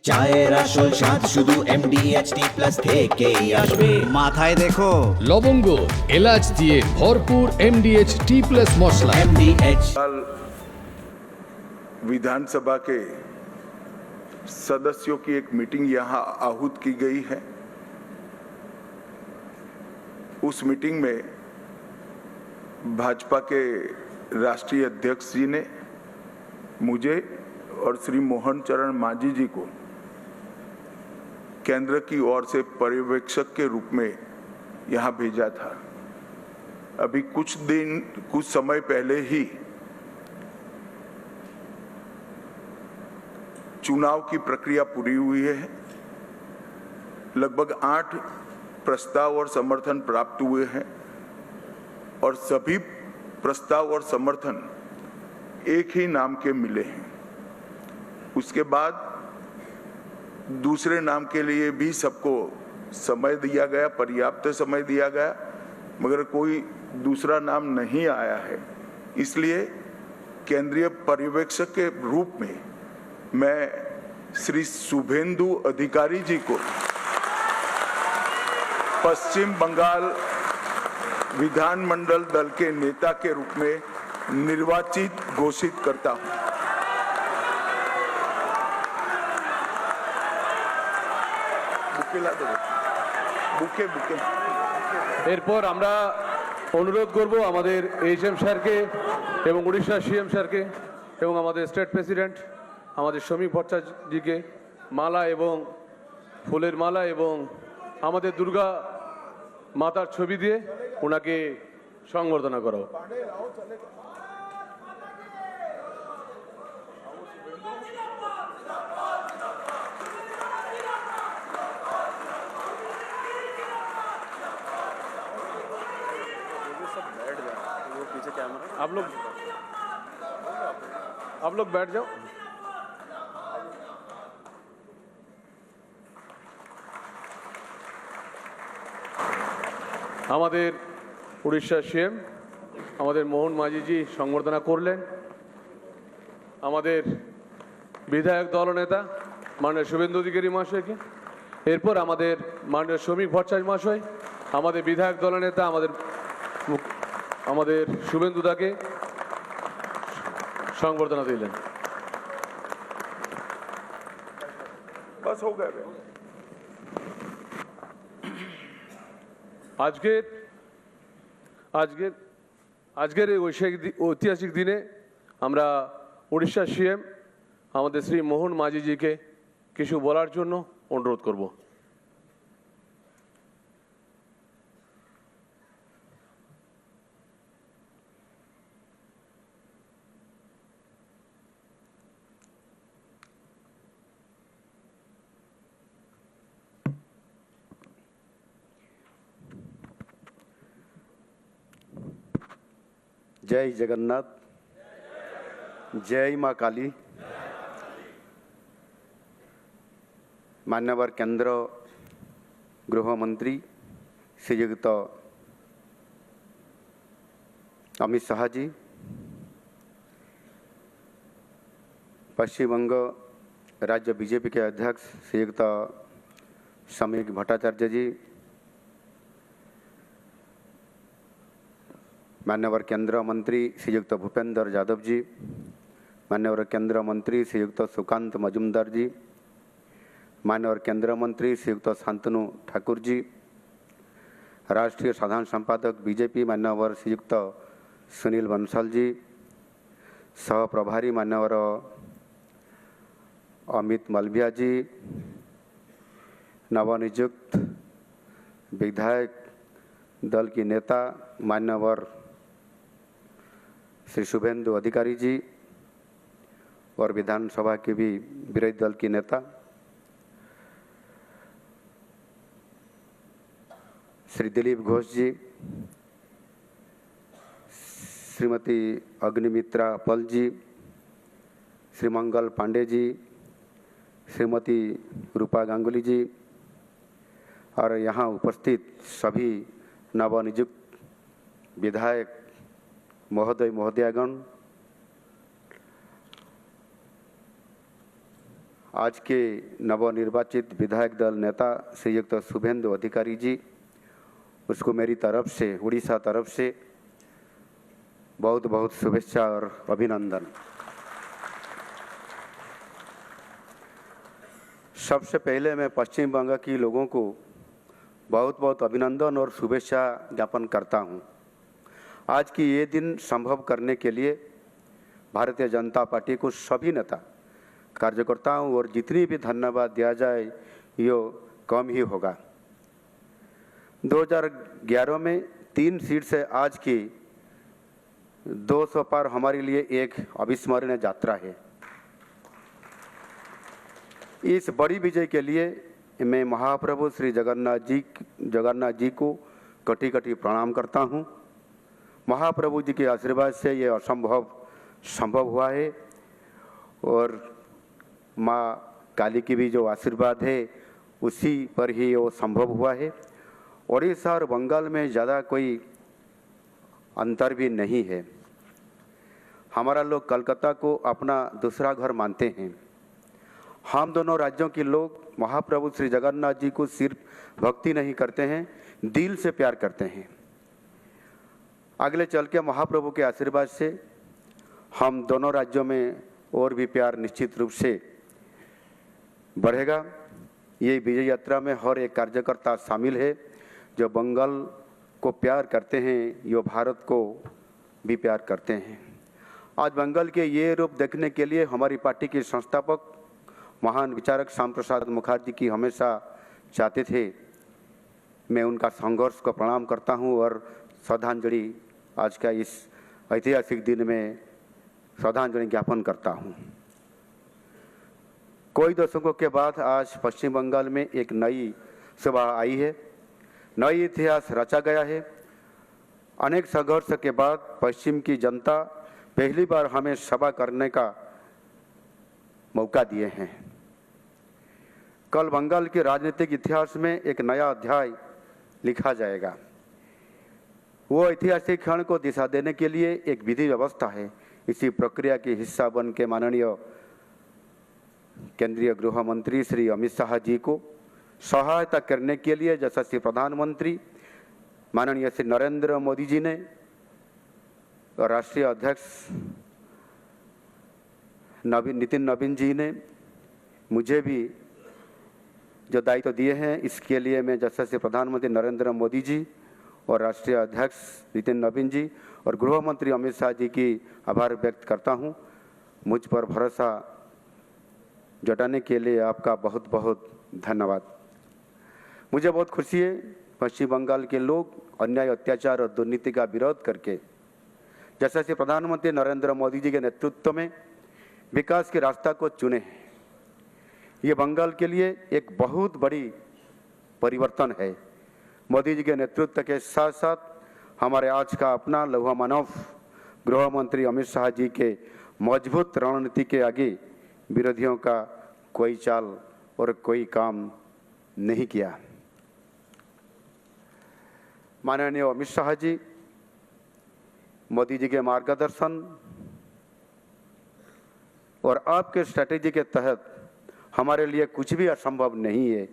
চায়ের আসল স্বাদ শুধু MDHT প্লাস থেকেই আসবে। মাথায় দেখো লবঙ্গ এলাচ দিয়ে ভরপুর MDH टी प्लस मसला। MDH कल विधानसभा के सदस्यों की एक मीटिंग यहां आहूत की गई है। उस मीटिंग में भाजपा के राष्ट्रीय अध्यक्ष जी ने मुझे और श्री मोहन चरण मांझी जी को केंद्र की ओर से पर्यवेक्षक के रूप में यहां भेजा था। अभी कुछ समय पहले ही चुनाव की प्रक्रिया पूरी हुई है। लगभग 8 प्रस्ताव और समर्थन प्राप्त हुए हैं और सभी प्रस्ताव और समर्थन एक ही नाम के मिले हैं। उसके बाद दूसरे नाम के लिए भी सबको समय दिया गया, पर्याप्त समय दिया गया, मगर कोई दूसरा नाम नहीं आया है। इसलिए केंद्रीय पर्यवेक्षक के रूप में मैं श्री शुभेंदु अधिकारी जी को पश्चिम बंगाल विधानमंडल दल के नेता के रूप में निर्वाचित घोषित करता हूं। বুকে বুকে এরপর আমরা অনুরোধ করব আমাদের এইচএম স্যারকে এবং উড়িষ্যা সিএম স্যারকে এবং আমাদের স্টেট প্রেসিডেন্ট আমাদের সমীপ ভট্টাচার্যজিকে মালা এবং ফুলের মালা এবং আমাদের দুর্গা মাতার ছবি দিয়ে ওনাকে সংবর্ধনা করা হোক। आप लोग बैठ जाओ। আমাদের উড়িষ্যা সিএম আমাদের মোহন মাঝিজি সংবর্ধনা করলেন। আমাদের বিধায়ক দলনেতা মাননীয় শুভেন্দু অধিকারী মহাশয়কে, এরপর আমাদের মাননীয় সমীপ ভট্টাচার্য মহাশয় আমাদের বিধায়ক দলনেতা আমাদের শুভেন্দুদাকে সংবর্ধনা দিলেন। बस हो गया। আজকের এই ঐতিহাসিক দিনে আমরা উড়িষ্যা সিএম আমাদের শ্রী মোহন মাঝিজিকে কিছু বলার জন্য অনুরোধ করব। जय जगन्नाथ, जय माँ काली। मान्यवर केंद्र गृह मंत्री श्रीयुक्त अमित शाह जी, पश्चिम बंग राज्य बीजेपी के अध्यक्ष श्रीयुक्त समीप भट्टाचार्य जी, मान्यवर केंद्र मंत्री श्रीयुक्त भूपेंद्र यादव जी, मान्यवर केंद्र मंत्री श्रीयुक्त सुकांत मजुमदार जी, मान्यवर केंद्र मंत्री श्रीयुक्त शांतनु ठाकुर जी, राष्ट्रीय साधारण संपादक बीजेपी मान्यवर श्रीयुक्त सुनील बंसल जी, सह प्रभारी मान्यवर अमित मलविया जी, नवनियुक्त विधायक दल की नेता मान्यवर श्री शुभेंदु अधिकारी जी और विधानसभा के भी विरोधी दल की नेता श्री दिलीप घोष जी, श्रीमती अग्निमित्रा पल जी, श्री मंगल पांडे जी, श्रीमती रूपा गांगुली जी और यहाँ उपस्थित सभी नवनियुक्त विधायक महोदय महोदयागण, आज के नवनिर्वाचित विधायक दल नेता श्रीयुक्त शुभेंदु अधिकारी जी, उसको मेरी तरफ से, उड़ीसा तरफ से बहुत बहुत शुभेच्छा और अभिनंदन। सबसे पहले मैं पश्चिम बंगाल के लोगों को बहुत बहुत अभिनंदन और शुभेच्छा ज्ञापन करता हूं। आज की ये दिन संभव करने के लिए भारतीय जनता पार्टी को सभी नेता, कार्यकर्ताओं और जितनी भी धन्यवाद दिया जाए ये कम ही होगा। 2011 में 3 सीट से आज की 200 पार हमारे लिए एक अविस्मरणीय यात्रा है। इस बड़ी विजय के लिए मैं महाप्रभु श्री जगन्नाथ जी को कटी कटी प्रणाम करता हूं। महाप्रभु जी के आशीर्वाद से ये असंभव संभव हुआ है और माँ काली की भी जो आशीर्वाद है उसी पर ही वो संभव हुआ है। उड़ीसा और बंगाल में ज़्यादा कोई अंतर भी नहीं है। हमारा लोग कलकत्ता को अपना दूसरा घर मानते हैं। हम दोनों राज्यों के लोग महाप्रभु श्री जगन्नाथ जी को सिर्फ भक्ति नहीं करते हैं, दिल से प्यार करते हैं। अगले चल के महाप्रभु के आशीर्वाद से हम दोनों राज्यों में और भी प्यार निश्चित रूप से बढ़ेगा। ये विजय यात्रा में हर एक कार्यकर्ता शामिल है जो बंगाल को प्यार करते हैं, जो भारत को भी प्यार करते हैं। आज बंगाल के ये रूप देखने के लिए हमारी पार्टी के संस्थापक महान विचारक श्याम प्रसाद मुखर्जी की हमेशा चाहते थे। मैं उनका संघर्ष को प्रणाम करता हूं और श्रद्धांजलि आज का इस ऐतिहासिक दिन में श्रद्धांजलि ज्ञापन करता हूं। कई दशकों के बाद आज पश्चिम बंगाल में एक नई सुबह आई है, नई इतिहास रचा गया है। अनेक संघर्ष के बाद पश्चिम की जनता पहली बार हमें सभा करने का मौका दिए हैं। कल बंगाल के राजनीतिक इतिहास में एक नया अध्याय लिखा जाएगा। वो ऐतिहासिक क्षण को दिशा देने के लिए एक विधि व्यवस्था है। इसी प्रक्रिया के हिस्सा बन के माननीय केंद्रीय गृह मंत्री श्री अमित शाह जी को सहायता करने के लिए यशस्वी प्रधानमंत्री माननीय श्री नरेंद्र मोदी जी ने और राष्ट्रीय अध्यक्ष नितिन नवीन जी ने मुझे भी जो दायित्व दिए हैं, इसके लिए मैं यशस्वी प्रधानमंत्री नरेंद्र मोदी जी और राष्ट्रीय अध्यक्ष नितिन नवीन जी और गृह मंत्री अमित शाह जी की आभार व्यक्त करता हूं। मुझ पर भरोसा जताने के लिए आपका बहुत बहुत धन्यवाद। मुझे बहुत खुशी है पश्चिम बंगाल के लोग अन्याय, अत्याचार और दुर्नीति का विरोध करके यशस्वी प्रधानमंत्री नरेंद्र मोदी जी के नेतृत्व में विकास के रास्ता को चुने हैं। ये बंगाल के लिए एक बहुत बड़ी परिवर्तन है। मोदी जी के नेतृत्व के साथ साथ हमारे आज का अपना लौह मानव गृह मंत्री अमित शाह जी के मजबूत रणनीति के आगे विरोधियों का कोई चाल और कोई काम नहीं किया। माननीय अमित शाह जी, मोदी जी के मार्गदर्शन और आपके स्ट्रैटेजी के तहत हमारे लिए कुछ भी असंभव नहीं है।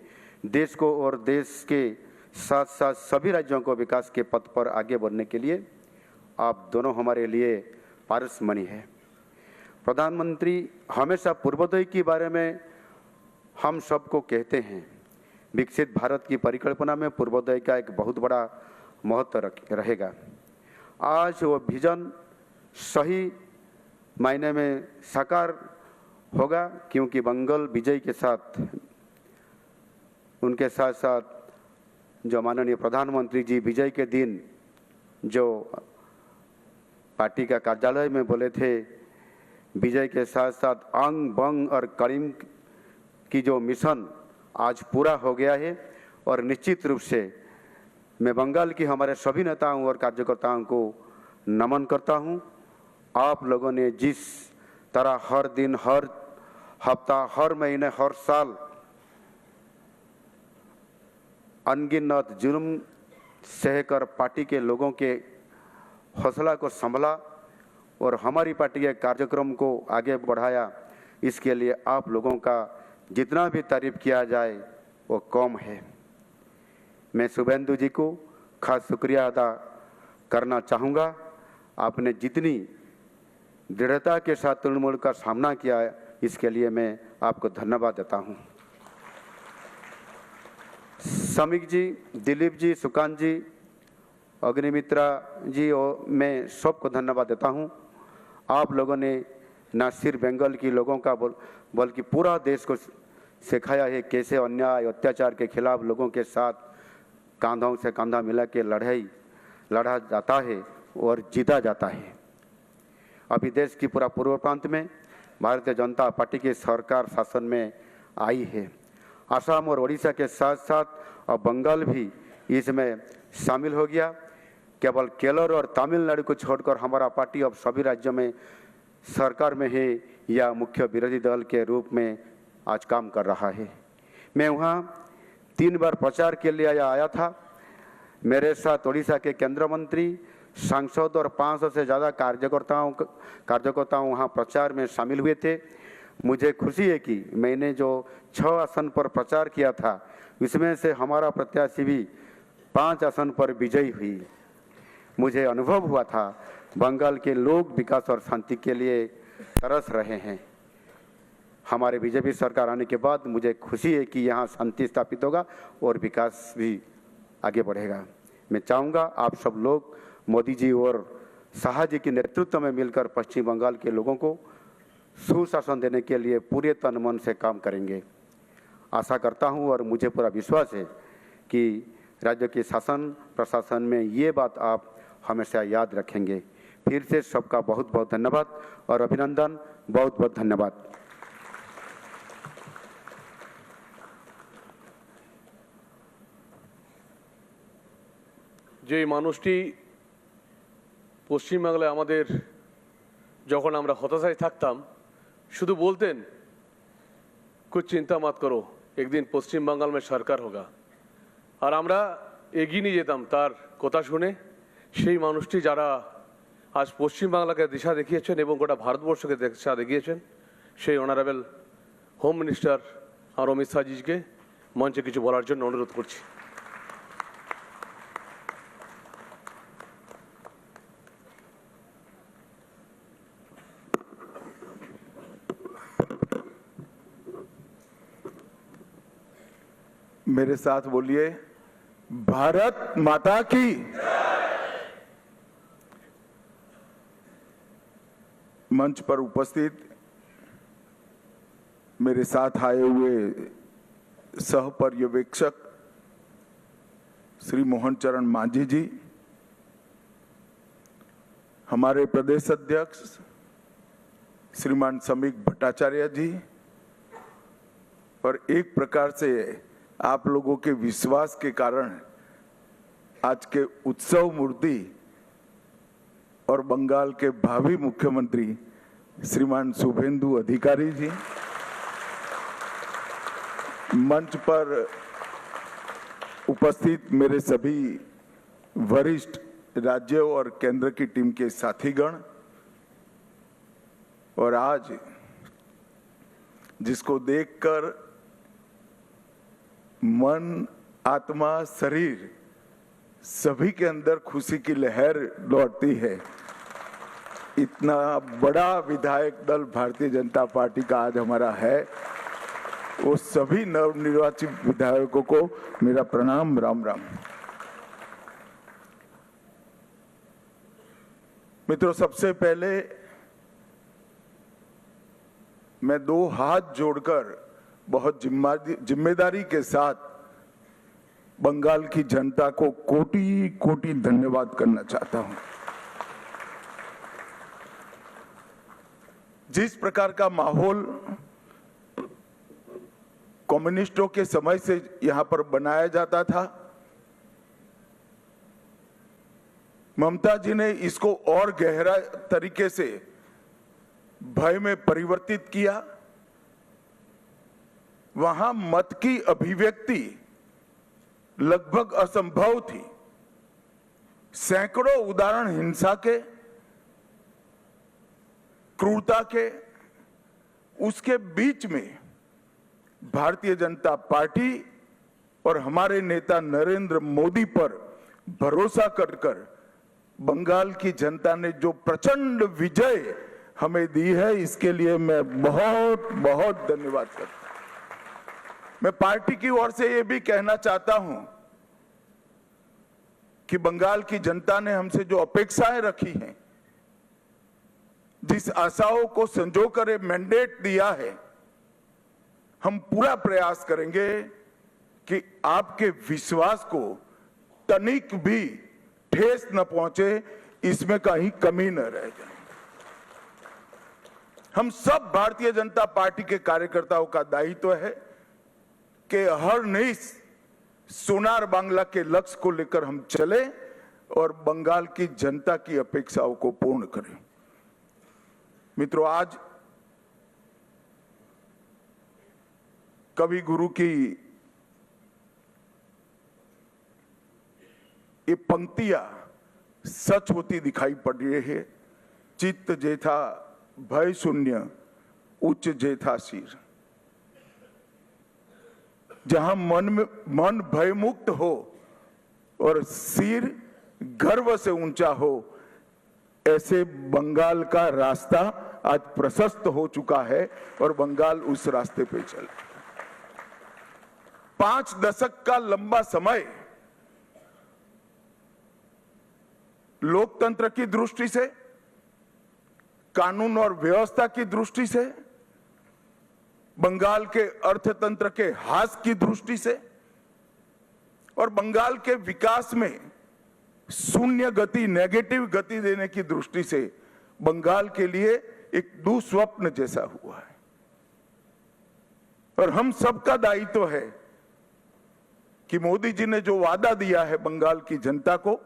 देश को और देश के साथ साथ सभी राज्यों को विकास के पथ पर आगे बढ़ने के लिए आप दोनों हमारे लिए पारसमणि है। प्रधानमंत्री हमेशा पूर्वोदय के बारे में हम सबको कहते हैं। विकसित भारत की परिकल्पना में पूर्वोदय का एक बहुत बड़ा महत्व रहेगा। आज वो विजन सही मायने में साकार होगा, क्योंकि बंगाल विजय के साथ उनके साथ साथ जो माननीय प्रधानमंत्री जी विजय के दिन जो पार्टी का कार्यालय में बोले थे, विजय के साथ साथ अंग बंग और करीम की जो मिशन आज पूरा हो गया है। और निश्चित रूप से मैं बंगाल की हमारे सभी नेताओं और कार्यकर्ताओं को नमन करता हूं। आप लोगों ने जिस तरह हर दिन, हर हफ्ता, हर महीने, हर साल अनगिनत जुल्म सहकर पार्टी के लोगों के हौसला को संभला और हमारी पार्टी के कार्यक्रम को आगे बढ़ाया, इसके लिए आप लोगों का जितना भी तारीफ किया जाए वो कम है। मैं शुभेंदु जी को खास शुक्रिया अदा करना चाहूँगा। आपने जितनी दृढ़ता के साथ तृणमूल का सामना किया है, इसके लिए मैं आपको धन्यवाद देता हूँ। समीक जी, दिलीप जी, सुकांत जी, अग्निमित्रा जी और मैं सबको धन्यवाद देता हूँ। आप लोगों ने न सिर्फ बंगाल के लोगों का बल्कि पूरा देश को सिखाया है कैसे अन्याय अत्याचार के खिलाफ लोगों के साथ कंधों से कंधा मिला के लड़ा जाता है और जीता जाता है। अभी देश की पूरा पूर्व प्रांत में भारतीय जनता पार्टी की सरकार शासन में आई है। असम और ओडिशा के साथ साथ अब बंगाल भी इसमें शामिल हो गया। केवल केरल और तमिलनाडु को छोड़कर हमारा पार्टी अब सभी राज्यों में सरकार में है या मुख्य विरोधी दल के रूप में आज काम कर रहा है। मैं वहाँ 3 बार प्रचार के लिए आया था। मेरे साथ ओडिशा के केंद्रीय मंत्री, सांसद और 500 से ज़्यादा कार्यकर्ताओं वहाँ प्रचार में शामिल हुए थे। मुझे खुशी है कि मैंने जो 6 आसन पर प्रचार किया था, इसमें से हमारा प्रत्याशी भी 5 आसन पर विजयी हुई। मुझे अनुभव हुआ था बंगाल के लोग विकास और शांति के लिए तरस रहे हैं। हमारे बीजेपी सरकार आने के बाद मुझे खुशी है कि यहाँ शांति स्थापित होगा और विकास भी आगे बढ़ेगा। मैं चाहूँगा आप सब लोग मोदी जी और शाह जी के नेतृत्व में मिलकर पश्चिम बंगाल के लोगों को सुशासन देने के लिए पूरे तन मन से काम करेंगे। आशा करता हूँ और मुझे पूरा विश्वास है कि राज्य के शासन प्रशासन में ये बात आप हमेशा याद रखेंगे। फिर से सबका बहुत बहुत धन्यवाद और अभिनंदन। बहुत बहुत धन्यवाद। যে মানুষটি পশ্চিমবাংলায় আমাদের যখন আমরা হতাশায় থাকতাম শুধু বলতেন कुछ चिंता मत करो, एक दिन पश्चिम बंगाल में सरकार होगा, और আমরা এগিয়ে নিয়ে যেতাম তার কথা শুনে। সেই মানুষটি যারা আজ পশ্চিম বাংলাকে দিশা দেখিয়েছেন এবং গোটা ভারতবর্ষকে দিশা দেখিয়েছেন, সেই অনারেবল হোম মিনিস্টার আর অমিত শাহজিকে মঞ্চে কিছু বলার জন্য অনুরোধ করছি। मेरे साथ बोलिए, भारत माता की। मंच पर उपस्थित मेरे साथ आए हुए सह पर्यवेक्षक श्री मोहन चरण मांझी जी, हमारे प्रदेश अध्यक्ष श्रीमान समीक भट्टाचार्य जी, और एक प्रकार से आप लोगों के विश्वास के कारण आज के उत्सव मूर्ति और बंगाल के भावी मुख्यमंत्री श्रीमान शुभेंदु अधिकारी जी, मंच पर उपस्थित मेरे सभी वरिष्ठ राज्यों और केंद्र की टीम के साथीगण, और आज जिसको देखकर मन, आत्मा, शरीर सभी के अंदर खुशी की लहर लौटती है। इतना बड़ा विधायक दल भारतीय जनता पार्टी का आज हमारा है, वो सभी नवनिर्वाचित विधायकों को मेरा प्रणाम, राम राम। मित्रों, सबसे पहले मैं 2 हाथ जोड़कर बहुत जिम्मेदारी के साथ बंगाल की जनता को कोटि कोटि धन्यवाद करना चाहता हूं। जिस प्रकार का माहौल कम्युनिस्टों के समय से यहां पर बनाया जाता था, ममता जी ने इसको और गहरा तरीके से भय में परिवर्तित किया। वहां मत की अभिव्यक्ति लगभग असंभव थी। सैकड़ों उदाहरण हिंसा के, क्रूरता के, उसके बीच में भारतीय जनता पार्टी और हमारे नेता नरेंद्र मोदी पर भरोसा कर बंगाल की जनता ने जो प्रचंड विजय हमें दी है, इसके लिए मैं बहुत बहुत धन्यवाद करता हूं। मैं पार्टी की ओर से ये भी कहना चाहता हूं कि बंगाल की जनता ने हमसे जो अपेक्षाएं रखी हैं, जिस आशाओं को संजोकर मैंडेट दिया है, हम पूरा प्रयास करेंगे कि आपके विश्वास को तनिक भी ठेस न पहुंचे, इसमें कहीं कमी न रह जाए। हम सब भारतीय जनता पार्टी के कार्यकर्ताओं का दायित्व है कि हर निश सोनार बांग्ला के लक्ष्य को लेकर हम चले और बंगाल की जनता की अपेक्षाओं को पूर्ण करें। मित्रों, आज कवि गुरु की ये पंक्तियां सच होती दिखाई पड़ रही है। चित्त जेथा भय शून्य, उच्च जेथा सिर। जहां मन भय मुक्त हो और सिर गर्व से ऊंचा हो, ऐसे बंगाल का रास्ता आज प्रशस्त हो चुका है और बंगाल उस रास्ते पे चल। 5 दशक का लंबा समय लोकतंत्र की दृष्टि से, कानून और व्यवस्था की दृष्टि से, बंगाल के अर्थतंत्र के ह्रास की दृष्टि से और बंगाल के विकास में शून्य गति, नेगेटिव गति देने की दृष्टि से बंगाल के लिए एक दुस्वप्न जैसा हुआ है। और हम सबका दायित्व है कि मोदी जी ने जो वादा दिया है बंगाल की जनता को,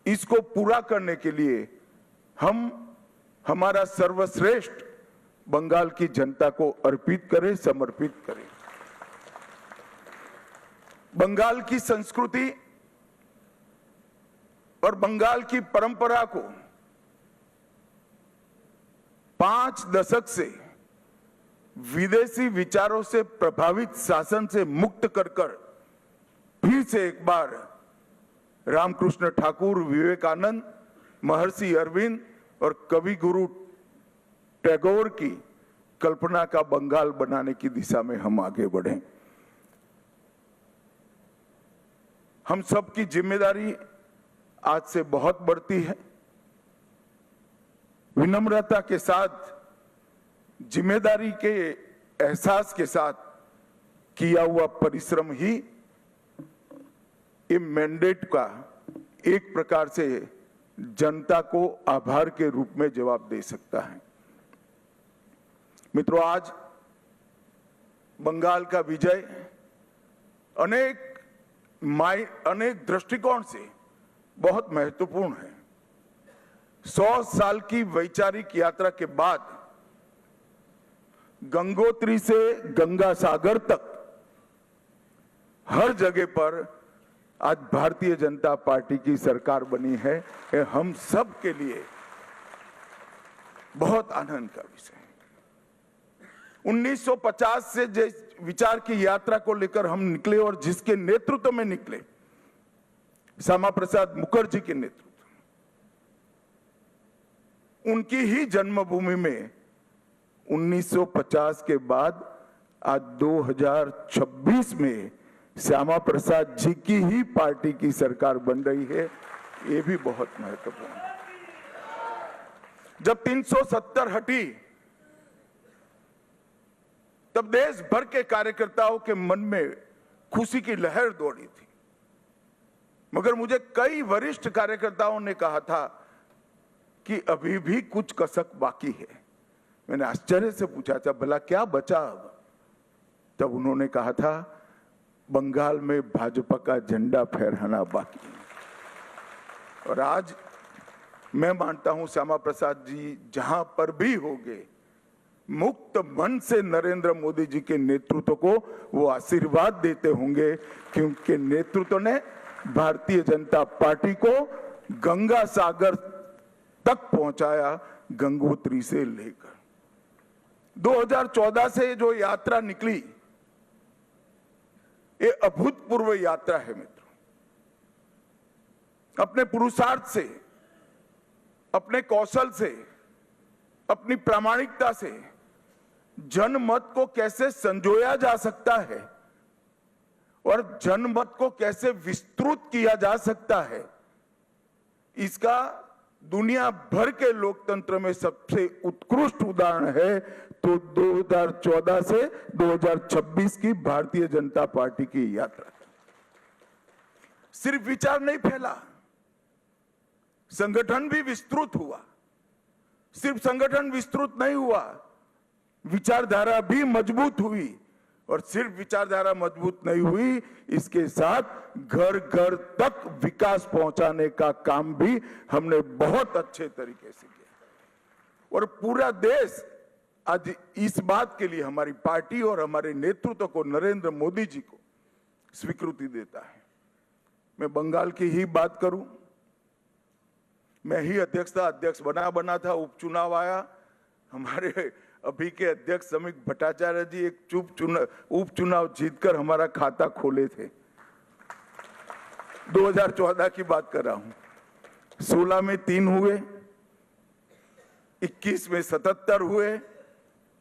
इसको पूरा करने के लिए हम हमारा सर्वश्रेष्ठ बंगाल की जनता को अर्पित करें, समर्पित करें। बंगाल की संस्कृति और बंगाल की परंपरा को 5 दशक से विदेशी विचारों से प्रभावित शासन से मुक्त कर फिर से एक बार रामकृष्ण ठाकुर, विवेकानंद, महर्षि अरविंद और कवि गुरु टैगोर की कल्पना का बंगाल बनाने की दिशा में हम आगे बढ़ें। हम सबकी जिम्मेदारी आज से बहुत बढ़ती है। विनम्रता के साथ, जिम्मेदारी के एहसास के साथ किया हुआ परिश्रम ही ये मैंडेट का एक प्रकार से जनता को आभार के रूप में जवाब दे सकता है। मित्रों, आज बंगाल का विजय अनेक दृष्टिकोण से बहुत महत्वपूर्ण है। 100 साल की वैचारिक यात्रा के बाद गंगोत्री से गंगा सागर तक हर जगह पर आज भारतीय जनता पार्टी की सरकार बनी है। ये हम सब के लिए बहुत आनंद का विषय है। 1950 से जिस विचार की यात्रा को लेकर हम निकले और जिसके नेतृत्व में निकले, श्यामा प्रसाद मुखर्जी के नेतृत्व, उनकी ही जन्मभूमि में 1950 के बाद आज 2026 में श्यामा प्रसाद जी की ही पार्टी की सरकार बन रही है। ये भी बहुत महत्वपूर्ण है। जब 370 हटी तब देश भर के कार्यकर्ताओं के मन में खुशी की लहर दौड़ी थी, मगर मुझे कई वरिष्ठ कार्यकर्ताओं ने कहा था कि अभी भी कुछ कसक बाकी है। मैंने आश्चर्य से पूछा था, भला क्या बचा अब? तब उन्होंने कहा था, बंगाल में भाजपा का झंडा फहराना बाकी है। और आज मैं मानता हूं श्यामा प्रसाद जी जहां पर भी होंगे, मुक्त मन से नरेंद्र मोदी जी के नेतृत्व को वो आशीर्वाद देते होंगे, क्योंकि नेतृत्व ने भारतीय जनता पार्टी को गंगा सागर तक पहुंचाया, गंगोत्री से लेकर। 2014 से जो यात्रा निकली, ये अभूतपूर्व यात्रा है मित्रों। अपने पुरुषार्थ से, अपने कौशल से, अपनी प्रामाणिकता से जनमत को कैसे संजोया जा सकता है और जनमत को कैसे विस्तृत किया जा सकता है, इसका दुनिया भर के लोकतंत्र में सबसे उत्कृष्ट उदाहरण है तो 2014 से 2026 की भारतीय जनता पार्टी की यात्रा। सिर्फ विचार नहीं फैला, संगठन भी विस्तृत हुआ। सिर्फ संगठन विस्तृत नहीं हुआ, विचारधारा भी मजबूत हुई। और सिर्फ विचारधारा मजबूत नहीं हुई, इसके साथ घर घर तक विकास पहुंचाने का काम भी हमने बहुत अच्छे तरीके से किया। और पूरा देश आज इस बात के लिए हमारी पार्टी और हमारे नेतृत्व को, नरेंद्र मोदी जी को स्वीकृति देता है। मैं बंगाल की ही बात करूं, मैं ही अध्यक्ष बना था, उपचुनाव आया, हमारे अभी के अध्यक्ष समीक भट्टाचार्य जी एक उपचुनाव जीतकर हमारा खाता खोले थे। 2014 की बात कर रहा हूं। 16 में 3 हुए, 21 में 77 हुए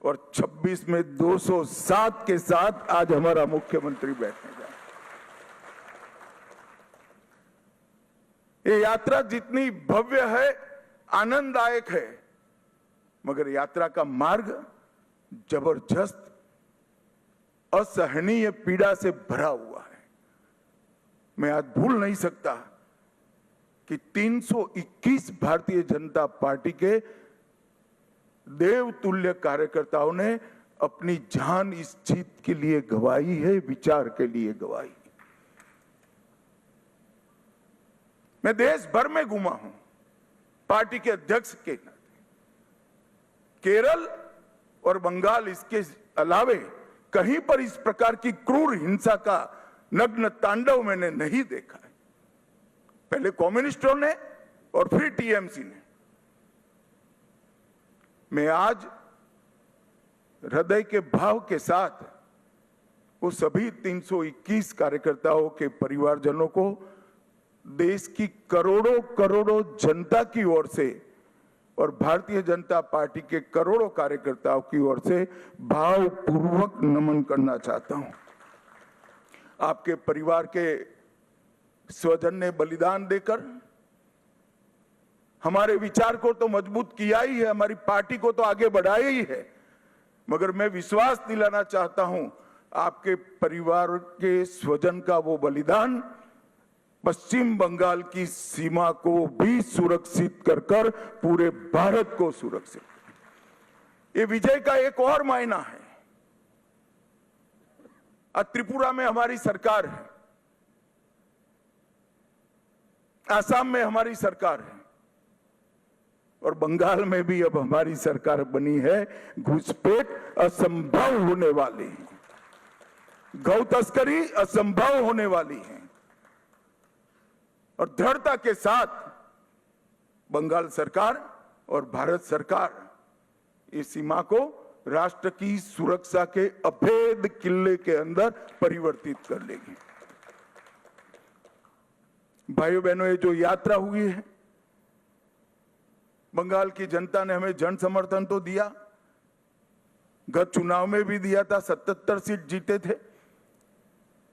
और 26 में 207 के साथ आज हमारा मुख्यमंत्री बैठने जा रहे। ये यात्रा जितनी भव्य है, आनंददायक है, मगर यात्रा का मार्ग जबरदस्त असहनीय पीड़ा से भरा हुआ है। मैं आज भूल नहीं सकता कि 321 भारतीय जनता पार्टी के देवतुल्य कार्यकर्ताओं ने अपनी जान इस जीत के लिए गंवाई है, विचार के लिए गंवाई। मैं देश भर में घूमा हूं पार्टी के अध्यक्ष के नाते। केरल और बंगाल, इसके अलावे कहीं पर इस प्रकार की क्रूर हिंसा का नग्न तांडव मैंने नहीं देखा है। पहले कम्युनिस्टों ने और फिर टीएमसी ने। मैं आज हृदय के भाव के साथ वो सभी 321 कार्यकर्ताओं के परिवारजनों को, देश की करोड़ों करोड़ों जनता की ओर से और भारतीय जनता पार्टी के करोड़ों कार्यकर्ताओं की ओर से भावपूर्वक नमन करना चाहता हूं। आपके परिवार के स्वजन ने बलिदान देकर हमारे विचार को तो मजबूत किया ही है, हमारी पार्टी को तो आगे बढ़ाया ही है, मगर मैं विश्वास दिलाना चाहता हूं आपके परिवार के स्वजन का वो बलिदान पश्चिम बंगाल की सीमा को भी सुरक्षित कर पूरे भारत को सुरक्षित। ये विजय का एक और मायना है। आज त्रिपुरा में हमारी सरकार है, आसाम में हमारी सरकार है और बंगाल में भी अब हमारी सरकार बनी है। घुसपैठ असंभव होने वाली है, गौ तस्करी असंभव होने वाली है और दृढ़ता के साथ बंगाल सरकार और भारत सरकार इस सीमा को राष्ट्र की सुरक्षा के अभेद किले के अंदर परिवर्तित कर लेगी। भाइयों बहनों, ये जो यात्रा हुई है, बंगाल की जनता ने हमें जन समर्थन तो दिया, गत चुनाव में भी दिया था, 77 सीट जीते थे,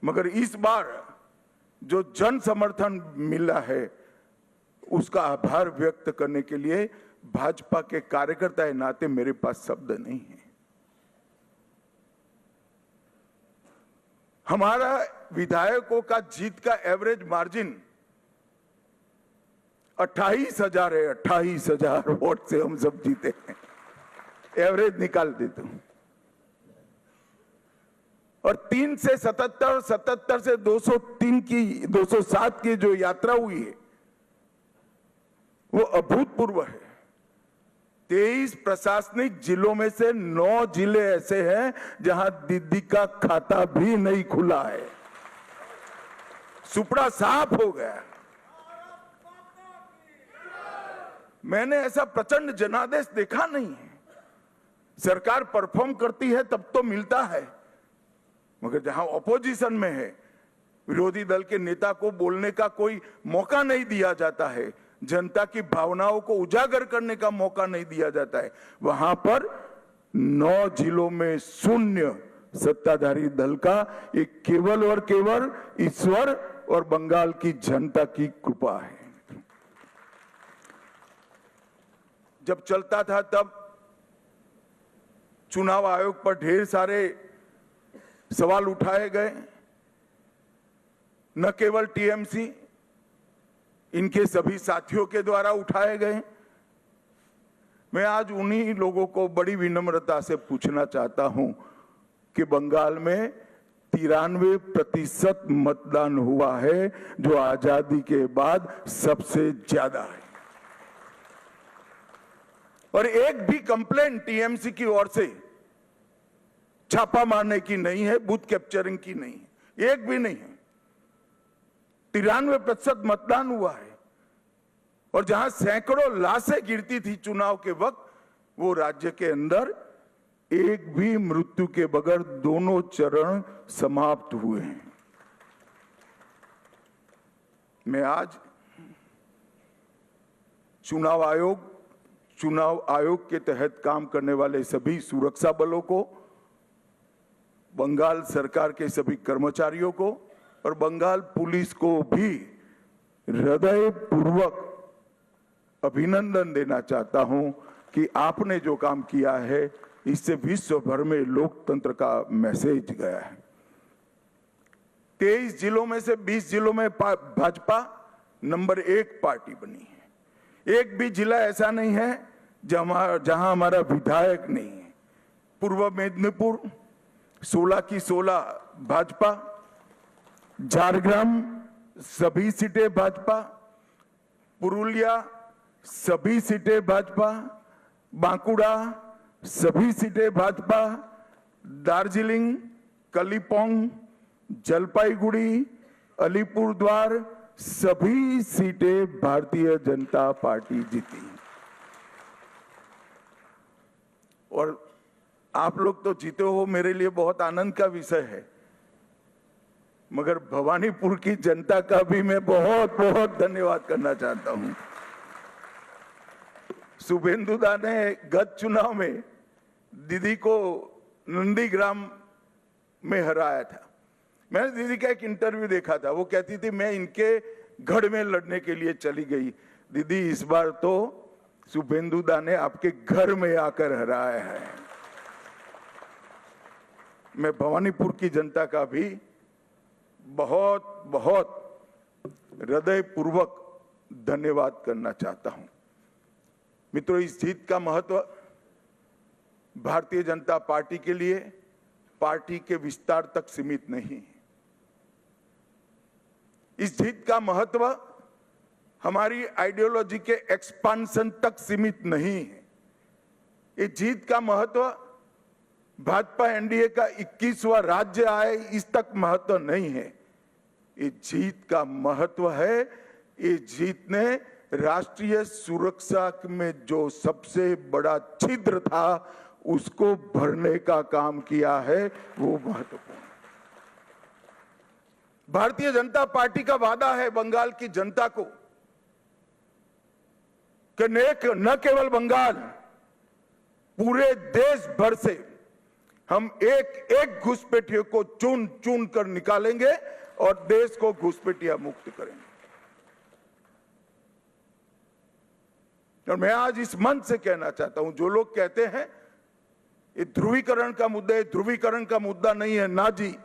मगर इस बार जो जन समर्थन मिला है उसका आभार व्यक्त करने के लिए भाजपा के कार्यकर्ता के नाते मेरे पास शब्द नहीं है। हमारा विधायकों का जीत का एवरेज मार्जिन 28,000 है। 28,000 वोट से हम सब जीते हैं, एवरेज निकाल देता हूं। और 3 से 77, 77 से 203 की 207 की जो यात्रा हुई है वो अभूतपूर्व है। 23 प्रशासनिक जिलों में से 9 जिले ऐसे हैं जहां दीदी का खाता भी नहीं खुला है, सुपड़ा साफ हो गया। मैंने ऐसा प्रचंड जनादेश देखा नहीं है। सरकार परफॉर्म करती है तब तो मिलता है, मगर जहां ऑपोजिशन में है, विरोधी दल के नेता को बोलने का कोई मौका नहीं दिया जाता है, जनता की भावनाओं को उजागर करने का मौका नहीं दिया जाता है, वहां पर 9 जिलों में शून्य सत्ताधारी दल का एक केवल और केवल ईश्वर और बंगाल की जनता की कृपा है। जब चलता था तब चुनाव आयोग पर ढेर सारे सवाल उठाए गए, न केवल टीएमसी, इनके सभी साथियों के द्वारा उठाए गए। मैं आज उन्हीं लोगों को बड़ी विनम्रता से पूछना चाहता हूं कि बंगाल में 93% मतदान हुआ है, जो आजादी के बाद सबसे ज्यादा है, और एक भी कंप्लेंट टीएमसी की ओर से छापा मारने की नहीं है, बूथ कैप्चरिंग की नहीं है, एक भी नहीं है। 93% मतदान हुआ है, और जहां सैकड़ों लाशें गिरती थी चुनाव के वक्त, वो राज्य के अंदर एक भी मृत्यु के बगैर दोनों चरण समाप्त हुए हैं। मैं आज चुनाव आयोग के तहत काम करने वाले सभी सुरक्षा बलों को, बंगाल सरकार के सभी कर्मचारियों को और बंगाल पुलिस को भी हृदयपूर्वक अभिनंदन देना चाहता हूं कि आपने जो काम किया है, इससे विश्व भर में लोकतंत्र का मैसेज गया है। 23 जिलों में से 20 जिलों में भाजपा नंबर 1 पार्टी बनी है। एक भी जिला ऐसा नहीं है जहां हमारा विधायक नहीं है। पूर्व मेदिनीपुर 16 की 16 भाजपा, झारग्राम सभी सीटें भाजपा, पुरुलिया सभी सीटें भाजपा, बांकुड़ा सभी सीटें भाजपा, दार्जिलिंग, कलिम्पोंग, जलपाईगुड़ी, अलीपुरद्वार सभी सीटें भारतीय जनता पार्टी जीती। और आप लोग तो जीते हो, मेरे लिए बहुत आनंद का विषय है, मगर भवानीपुर की जनता का भी मैं बहुत बहुत धन्यवाद करना चाहता हूं। शुभेंदुदा ने गत चुनाव में दीदी को नंदीग्राम में हराया था। मैंने दीदी का एक इंटरव्यू देखा था, वो कहती थी मैं इनके गढ़ में लड़ने के लिए चली गई। दीदी, इस बार तो शुभेंदुदा ने आपके घर में आकर हराया है। मैं भवानीपुर की जनता का भी बहुत बहुत हृदयपूर्वक धन्यवाद करना चाहता हूं। मित्रों, इस जीत का महत्व भारतीय जनता पार्टी के लिए पार्टी के विस्तार तक सीमित नहीं है। इस जीत का महत्व हमारी आइडियोलॉजी के एक्सपांशन तक सीमित नहीं है। इस जीत का महत्व भाजपा एनडीए का 21वां राज्य आए इस तक महत्व नहीं है। इस जीत का महत्व है, इस जीत ने राष्ट्रीय सुरक्षा में जो सबसे बड़ा छिद्र था उसको भरने का काम किया है, वो महत्वपूर्ण। भारतीय जनता पार्टी का वादा है बंगाल की जनता को कि न केवल बंगाल, पूरे देश भर से हम एक एक घुसपैठियों को चुन चुन कर निकालेंगे और देश को घुसपैठिया मुक्त करेंगे। और मैं आज इस मंच से कहना चाहता हूं, जो लोग कहते हैं ये ध्रुवीकरण का मुद्दा है, ध्रुवीकरण का मुद्दा नहीं है ना जी,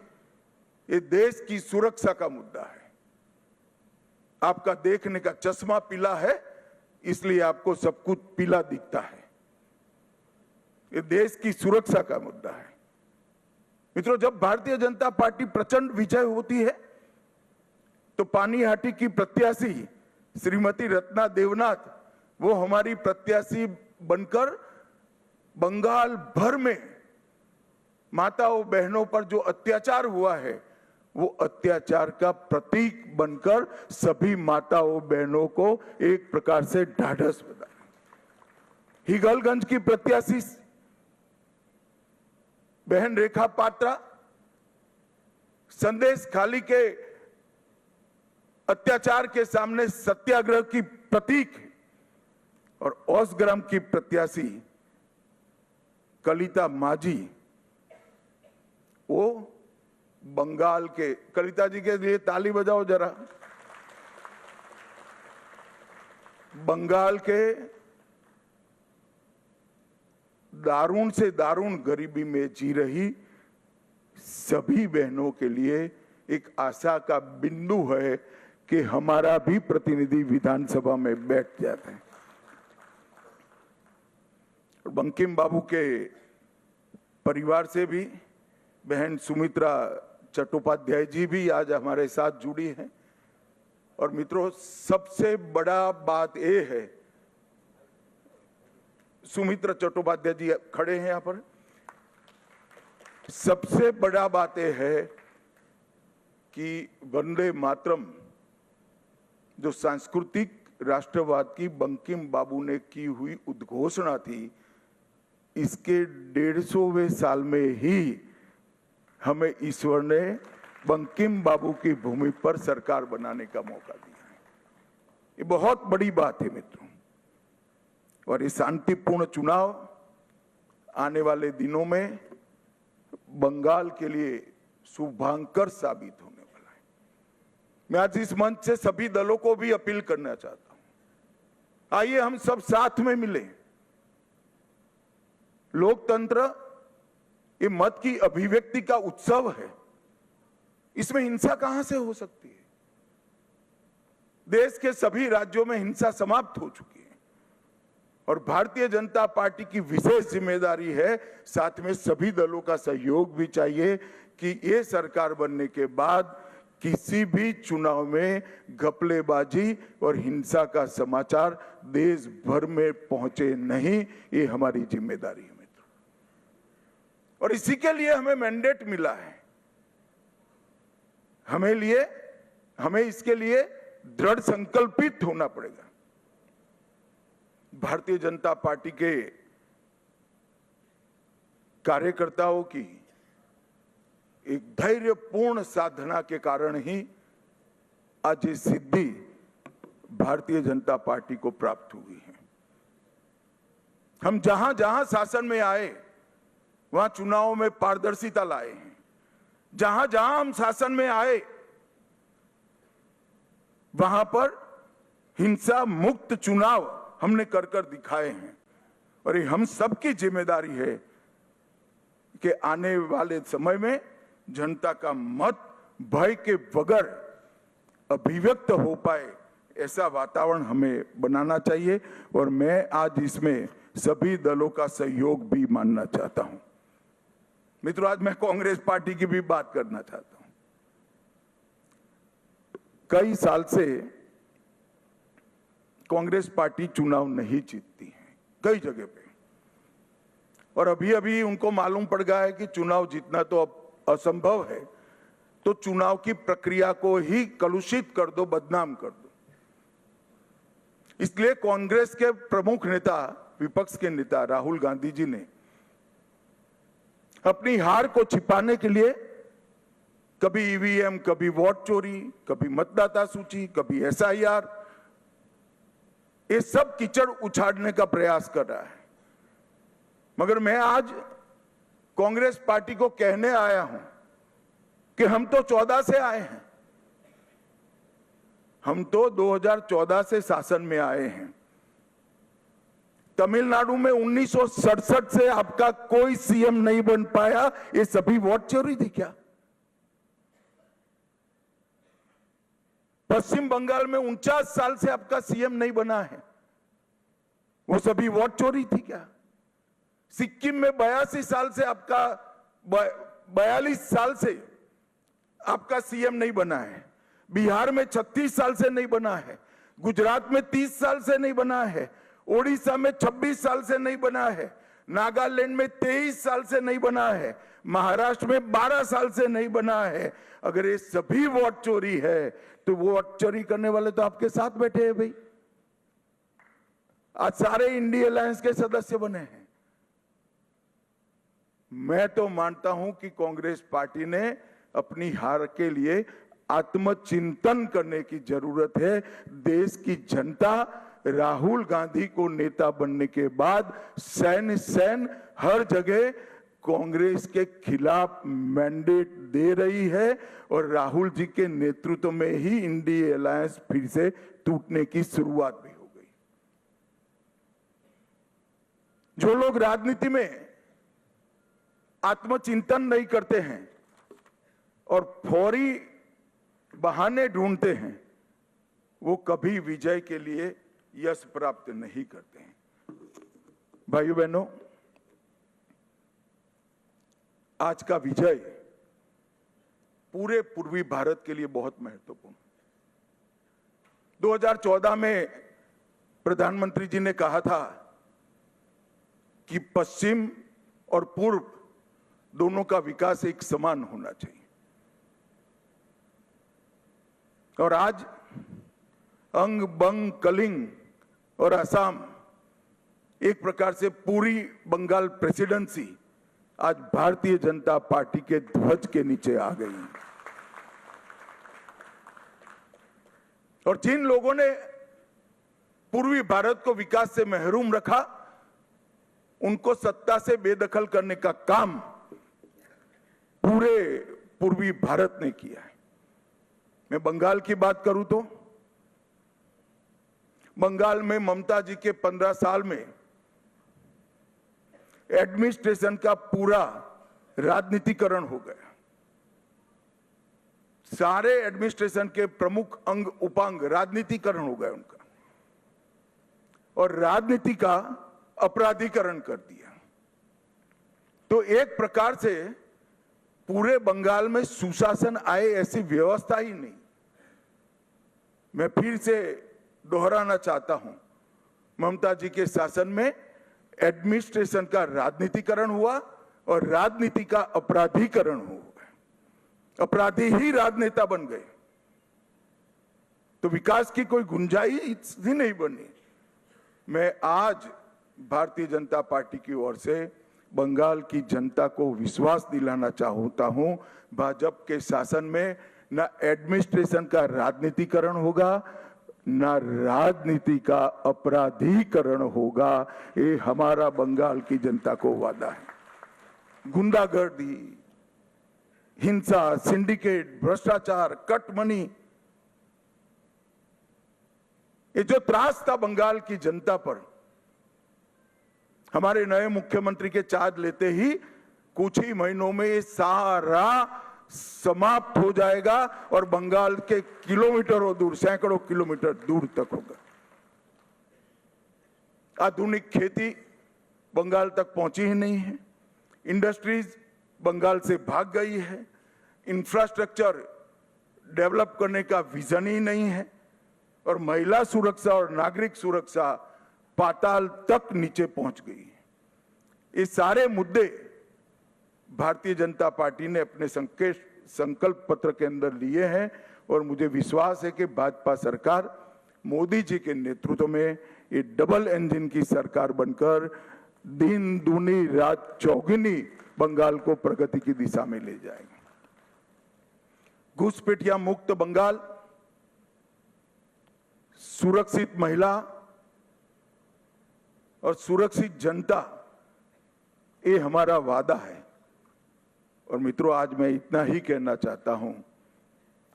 ये देश की सुरक्षा का मुद्दा है। आपका देखने का चश्मा पीला है, इसलिए आपको सब कुछ पीला दिखता है। ये देश की सुरक्षा का मुद्दा है। मित्रों, जब भारतीय जनता पार्टी प्रचंड विजय होती है तो पानीहाटी की प्रत्याशी श्रीमती रत्ना देवनाथ, वो हमारी प्रत्याशी बनकर बंगाल भर में माताओं बहनों पर जो अत्याचार हुआ है, वो अत्याचार का प्रतीक बनकर सभी माताओं बहनों को एक प्रकार से ढाढ़स बना। हिगलगंज की प्रत्याशी बहन रेखा पात्रा संदेश खाली के अत्याचार के सामने सत्याग्रह की प्रतीक है, और औसग्राम की प्रत्याशी कलिता माझी, वो बंगाल के, कलिता जी के लिए ताली बजाओ जरा, बंगाल के दारुण से दारुण गरीबी में जी रही सभी बहनों के लिए एक आशा का बिंदु है कि हमारा भी प्रतिनिधि विधानसभा में बैठ जाते हैं। बंकिम बाबू के परिवार से भी बहन सुमित्रा चट्टोपाध्याय जी भी आज हमारे साथ जुड़ी हैं। और मित्रों, सबसे बड़ा बात यह है, सुमित्रा चट्टोपाध्याय जी खड़े हैं यहां पर, सबसे बड़ा बात यह है कि वंदे मातरम जो सांस्कृतिक राष्ट्रवाद की बंकिम बाबू ने की हुई उद्घोषणा थी, इसके 150वें साल में ही हमें ईश्वर ने बंकिम बाबू की भूमि पर सरकार बनाने का मौका दिया है। ये बहुत बड़ी बात है मित्रों, और ये शांतिपूर्ण चुनाव आने वाले दिनों में बंगाल के लिए शुभांकर साबित होने वाला है। मैं आज इस मंच से सभी दलों को भी अपील करना चाहता हूं, आइए हम सब साथ में मिलें। लोकतंत्र ये मत की अभिव्यक्ति का उत्सव है, इसमें हिंसा कहां से हो सकती है? देश के सभी राज्यों में हिंसा समाप्त हो चुकी है, और भारतीय जनता पार्टी की विशेष जिम्मेदारी है, साथ में सभी दलों का सहयोग भी चाहिए कि ये सरकार बनने के बाद किसी भी चुनाव में घपलेबाजी और हिंसा का समाचार देश भर में पहुंचे नहीं। ये हमारी जिम्मेदारी है मित्रों, और इसी के लिए हमें मैंडेट मिला है। हमें इसके लिए दृढ़ संकल्पित होना पड़ेगा। भारतीय जनता पार्टी के कार्यकर्ताओं की एक धैर्यपूर्ण साधना के कारण ही आज ये सिद्धि भारतीय जनता पार्टी को प्राप्त हुई है। हम जहां जहां शासन में आए वहां चुनावों में पारदर्शिता लाए हैं। जहां जहां हम शासन में आए वहां पर हिंसा मुक्त चुनाव हमने कर दिखाए हैं, और ये हम सबकी जिम्मेदारी है कि आने वाले समय में जनता का मत भय के बगैर अभिव्यक्त हो पाए, ऐसा वातावरण हमें बनाना चाहिए। और मैं आज इसमें सभी दलों का सहयोग भी मानना चाहता हूं। मित्रों, आज मैं कांग्रेस पार्टी की भी बात करना चाहता हूं। कई साल से कांग्रेस पार्टी चुनाव नहीं जीतती है कई जगह पे, और अभी अभी उनको मालूम पड़ गया है कि चुनाव जीतना तो अब असंभव है, तो चुनाव की प्रक्रिया को ही कलुषित कर दो, बदनाम कर दो। इसलिए कांग्रेस के प्रमुख नेता, विपक्ष के नेता राहुल गांधी जी ने अपनी हार को छिपाने के लिए कभी ईवीएम, कभी वोट चोरी, कभी मतदाता सूची, कभी एसआईआर, ये सब कीचड़ उछाड़ने का प्रयास कर रहा है। मगर मैं आज कांग्रेस पार्टी को कहने आया हूं कि हम तो 14 से आए हैं, हम तो 2014 से शासन में आए हैं। तमिलनाडु में 1967 से आपका कोई सीएम नहीं बन पाया, ये सभी वोट चोरी थी क्या? पश्चिम बंगाल में 49 साल से आपका सीएम नहीं बना है, वो सभी वोट चोरी थी क्या? सिक्किम में 82 साल से आपका 42 साल से आपका सीएम नहीं बना है, बिहार में 36 साल से नहीं बना है, गुजरात में 30 साल से नहीं बना है, ओडिशा में 26 साल से नहीं बना है, नागालैंड में 23 साल से नहीं बना है, महाराष्ट्र में 12 साल से नहीं बना है। अगर ये सभी वोट चोरी है तो वोट चोरी करने वाले तो आपके साथ बैठे हैं भाई, आज सारे इंडिया अलायंस के सदस्य बने हैं। मैं तो मानता हूं कि कांग्रेस पार्टी ने अपनी हार के लिए आत्मचिंतन करने की जरूरत है। देश की जनता राहुल गांधी को नेता बनने के बाद सैन हर जगह कांग्रेस के खिलाफ मैंडेट दे रही है और राहुल जी के नेतृत्व में ही इंडिया अलायंस फिर से टूटने की शुरुआत भी हो गई। जो लोग राजनीति में आत्मचिंतन नहीं करते हैं और फौरी बहाने ढूंढते हैं, वो कभी विजय के लिए यश प्राप्त नहीं करते हैं। भाइयों बहनों, आज का विजय पूरे पूर्वी भारत के लिए बहुत महत्वपूर्ण। 2014 में प्रधानमंत्री जी ने कहा था कि पश्चिम और पूर्व दोनों का विकास एक समान होना चाहिए, और आज अंग बंग कलिंग और असम एक प्रकार से पूरी बंगाल प्रेसिडेंसी आज भारतीय जनता पार्टी के ध्वज के नीचे आ गई है। और जिन लोगों ने पूर्वी भारत को विकास से महरूम रखा, उनको सत्ता से बेदखल करने का काम पूरे पूर्वी भारत ने किया है। मैं बंगाल की बात करूं तो बंगाल में ममता जी के 15 साल में एडमिनिस्ट्रेशन का पूरा राजनीतिकरण हो गया। सारे एडमिनिस्ट्रेशन के प्रमुख अंग उपांग राजनीतिकरण हो गए उनका, और राजनीति का अपराधीकरण कर दिया। तो एक प्रकार से पूरे बंगाल में सुशासन आए ऐसी व्यवस्था ही नहीं। मैं फिर से दोहराना चाहता हूं, ममता जी के शासन में एडमिनिस्ट्रेशन का राजनीतिकरण हुआ और राजनीति का अपराधीकरण हुआ। अपराधी ही राजनेता बन गए, तो विकास की कोई गुंजाइश ही नहीं बनी। मैं आज भारतीय जनता पार्टी की ओर से बंगाल की जनता को विश्वास दिलाना चाहता हूं, भाजपा के शासन में न एडमिनिस्ट्रेशन का राजनीतिकरण होगा, न राजनीति का अपराधीकरण होगा। ये हमारा बंगाल की जनता को वादा है। गुंडागर्दी, हिंसा, सिंडिकेट, भ्रष्टाचार, कट मनी, ये जो त्रास था बंगाल की जनता पर, हमारे नए मुख्यमंत्री के चार्ज लेते ही कुछ ही महीनों में ये सारा समाप्त हो जाएगा और बंगाल के किलोमीटरों दूर, सैकड़ों किलोमीटर दूर तक होगा। आधुनिक खेती बंगाल तक पहुंची ही नहीं है, इंडस्ट्रीज बंगाल से भाग गई है, इंफ्रास्ट्रक्चर डेवलप करने का विजन ही नहीं है, और महिला सुरक्षा और नागरिक सुरक्षा पाताल तक नीचे पहुंच गई है। ये सारे मुद्दे भारतीय जनता पार्टी ने अपने संकल्प पत्र के अंदर लिए हैं, और मुझे विश्वास है कि भाजपा सरकार मोदी जी के नेतृत्व में ये डबल इंजन की सरकार बनकर दिन दूनी रात चौगुनी बंगाल को प्रगति की दिशा में ले जाएगी। घुसपैठिया मुक्त बंगाल, सुरक्षित महिला और सुरक्षित जनता, ये हमारा वादा है। और मित्रों, आज मैं इतना ही कहना चाहता हूं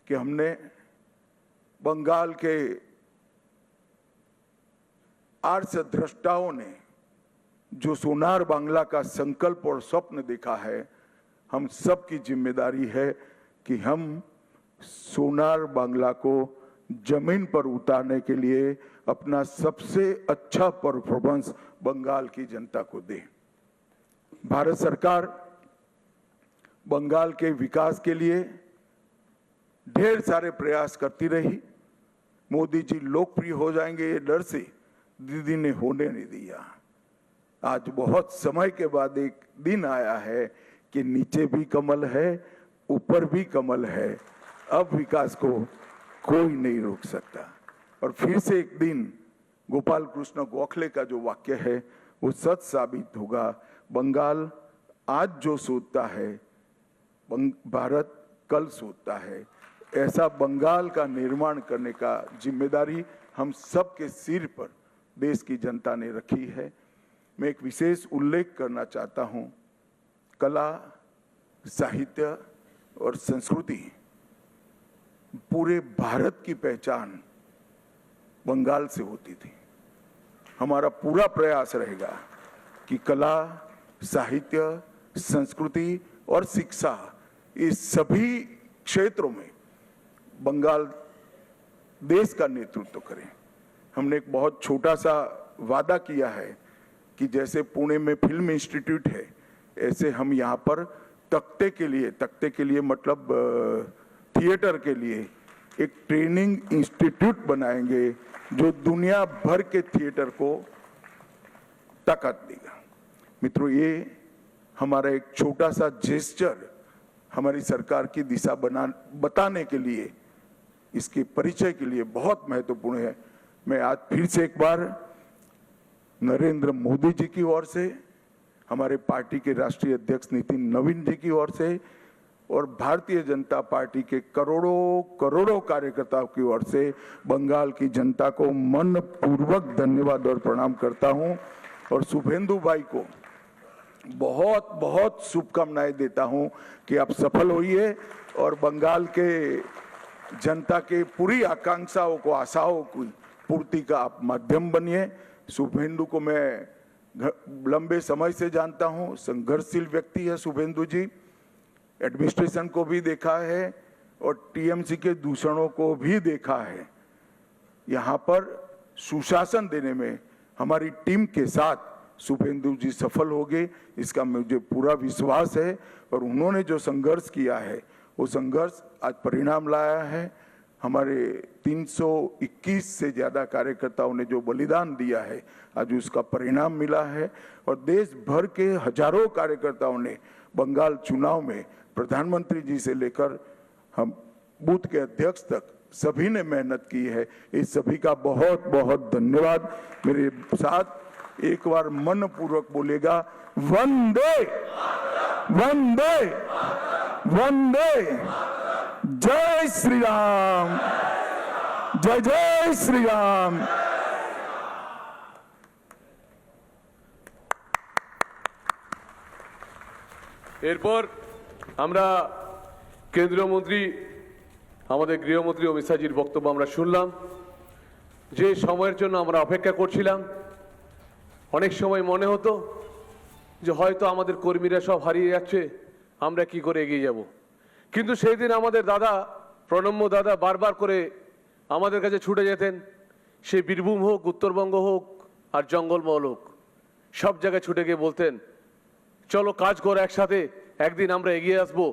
कि हमने बंगाल के आर्षद्रष्टाओं ने जो सोनार बांग्ला का संकल्प और स्वप्न देखा है, हम सब की जिम्मेदारी है कि हम सोनार बांग्ला को जमीन पर उतारने के लिए अपना सबसे अच्छा परफॉर्मेंस बंगाल की जनता को दे। भारत सरकार बंगाल के विकास के लिए ढेर सारे प्रयास करती रही। मोदी जी लोकप्रिय हो जाएंगे ये डर से दीदी ने होने नहीं दिया। आज बहुत समय के बाद एक दिन आया है कि नीचे भी कमल है, ऊपर भी कमल है। अब विकास को कोई नहीं रोक सकता। और फिर से एक दिन गोपाल कृष्ण गोखले का जो वाक्य है वो सच साबित होगा। बंगाल आज जो सोचता है भारत कल सोचता है। ऐसा बंगाल का निर्माण करने का जिम्मेदारी हम सब के सिर पर देश की जनता ने रखी है। मैं एक विशेष उल्लेख करना चाहता हूं, कला, साहित्य और संस्कृति, पूरे भारत की पहचान बंगाल से होती थी। हमारा पूरा प्रयास रहेगा कि कला, साहित्य, संस्कृति और शिक्षा, इस सभी क्षेत्रों में बंगाल देश का नेतृत्व करे। हमने एक बहुत छोटा सा वादा किया है कि जैसे पुणे में फिल्म इंस्टीट्यूट है, ऐसे हम यहाँ पर तख्ते के लिए मतलब थिएटर के लिए एक ट्रेनिंग इंस्टीट्यूट बनाएंगे जो दुनिया भर के थिएटर को ताकत देगा। मित्रों, ये हमारा एक छोटा सा जेस्चर हमारी सरकार की दिशा बताने के लिए, इसके परिचय के लिए बहुत महत्वपूर्ण है। मैं आज फिर से एक बार नरेंद्र मोदी जी की ओर से, हमारे पार्टी के राष्ट्रीय अध्यक्ष नितिन नवीन जी की ओर से और भारतीय जनता पार्टी के करोड़ों कार्यकर्ताओं की ओर से बंगाल की जनता को मनपूर्वक धन्यवाद और प्रणाम करता हूं और शुभेंदु भाई को बहुत बहुत शुभकामनाएं देता हूं कि आप सफल होइए और बंगाल के जनता के पूरी आकांक्षाओं को, आशाओं की पूर्ति का आप माध्यम बनिए। शुभेंदु को मैं लंबे समय से जानता हूं, संघर्षशील व्यक्ति है शुभेंदु जी। एडमिनिस्ट्रेशन को भी देखा है और टीएमसी के दूषणों को भी देखा है। यहाँ पर सुशासन देने में हमारी टीम के साथ शुभेंदु जी सफल होंगे, इसका मुझे पूरा विश्वास है। और उन्होंने जो संघर्ष किया है वो संघर्ष आज परिणाम लाया है। हमारे 321 से ज्यादा कार्यकर्ताओं ने जो बलिदान दिया है, आज उसका परिणाम मिला है। और देश भर के हजारों कार्यकर्ताओं ने बंगाल चुनाव में प्रधानमंत्री जी से लेकर हम बूथ के अध्यक्ष तक सभी ने मेहनत की है। इस सभी का बहुत बहुत धन्यवाद। मेरे साथ एक बार मनपूर्वक बोलेगा, वंदे वंदे वंदे, जय श्री राम, जय जय श्री राम। এরপর আমরা কেন্দ্রীয় মন্ত্রী আমাদের গৃহমন্ত্রী অমিত শাহজির বক্তব্য আমরা শুনলাম। যে সময়ের জন্য আমরা অপেক্ষা করছিলাম, অনেক সময় মনে হতো যে হয়তো আমাদের কর্মীরা সব হারিয়ে যাচ্ছে, আমরা কি করে এগিয়ে যাব। কিন্তু সেই দিন আমাদের দাদা, প্রণম্য দাদা বারবার করে আমাদের কাছে ছুটে যেতেন। সে বীরভূম হোক, উত্তরবঙ্গ হোক আর জঙ্গলমহল হোক, সব জায়গায় ছুটে গিয়ে বলতেন, চলো কাজ করো একসাথে, একদিন আমরা এগিয়ে আসবো,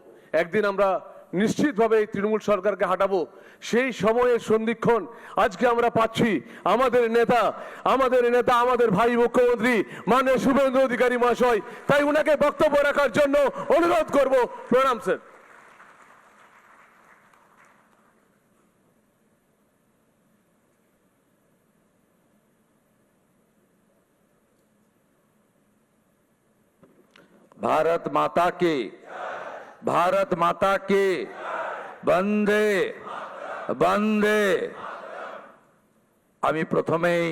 একদিন আমরা নিশ্চিতভাবে এই তৃণমূল সরকারকে হাঁটাবো। সেই সময়ের সন্ধিক্ষণ আজকে আমরা পাচ্ছি। আমাদের নেতা আমাদের ভাই মুখ্যমন্ত্রী মাননীয় শুভেন্দু অধিকারী মহাশয়, তাই উনাকে বক্তব্য রাখার জন্য অনুরোধ করব। প্রণাম স্যার। भारत माता की वंदे वंदे। আমি প্রথমেই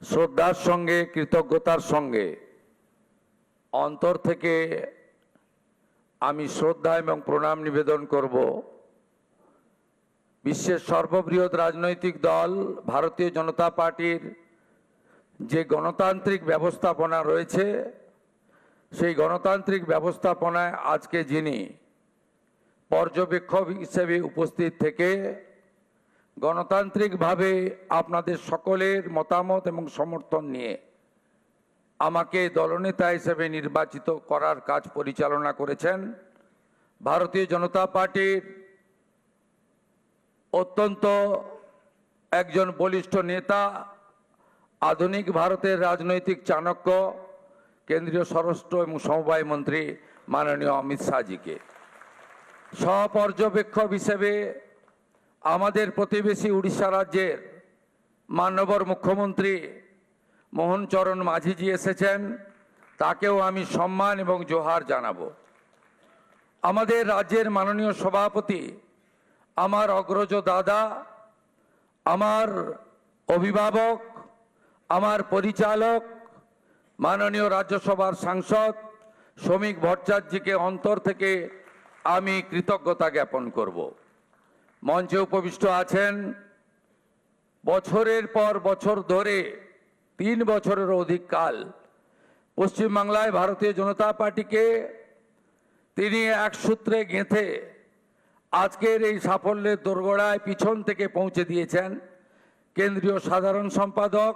শ্রদ্ধার সঙ্গে, কৃতজ্ঞতার সঙ্গে অন্তর থেকে আমি শ্রদ্ধা এবং প্রণাম নিবেদন করব বিশ্বের সর্ববৃহৎ রাজনৈতিক দল ভারতীয় জনতা পার্টির যে গণতান্ত্রিক ব্যবস্থাপনা রয়েছে, সেই গণতান্ত্রিক ব্যবস্থাপনায় আজকে যিনি পর্যবেক্ষক হিসেবে উপস্থিত থেকে গণতান্ত্রিকভাবে আপনাদের সকলের মতামত এবং সমর্থন নিয়ে আমাকে দলনেতা হিসেবে নির্বাচিত করার কাজ পরিচালনা করেছেন, ভারতীয় জনতা পার্টির অত্যন্ত একজন বলিষ্ঠ নেতা, আধুনিক ভারতের রাজনৈতিক চাণক্য, কেন্দ্রীয় স্বরাষ্ট্র এবং সমবায় মন্ত্রী মাননীয় অমিত শাহজিকে, সহপর্যবেক্ষক হিসেবে আমাদের প্রতিবেশী উড়িষ্যা রাজ্যের মাননীয় মুখ্যমন্ত্রী মোহন চরণ মাঝিজি এসেছেন, তাকেও আমি সম্মান এবং জোহার জানাবো। আমাদের রাজ্যের মাননীয় সভাপতি, আমার অগ্রজ দাদা, আমার অভিভাবক, আমার পরিচালক, মাননীয় রাজ্যসভার সাংসদ শ্রমিক ভট্টাচার্যকে অন্তর থেকে আমি কৃতজ্ঞতা জ্ঞাপন করব। মঞ্চে উপবিষ্ট আছেন বছরের পর বছর ধরে 3 বছরের অধিক কাল পশ্চিমবাংলায় ভারতীয় জনতা পার্টিকে তিনি এক সূত্রে গেঁথে আজকের এই সাফল্যের দোরগোড়ায় পিছন থেকে পৌঁছে দিয়েছেন কেন্দ্রীয় সাধারণ সম্পাদক,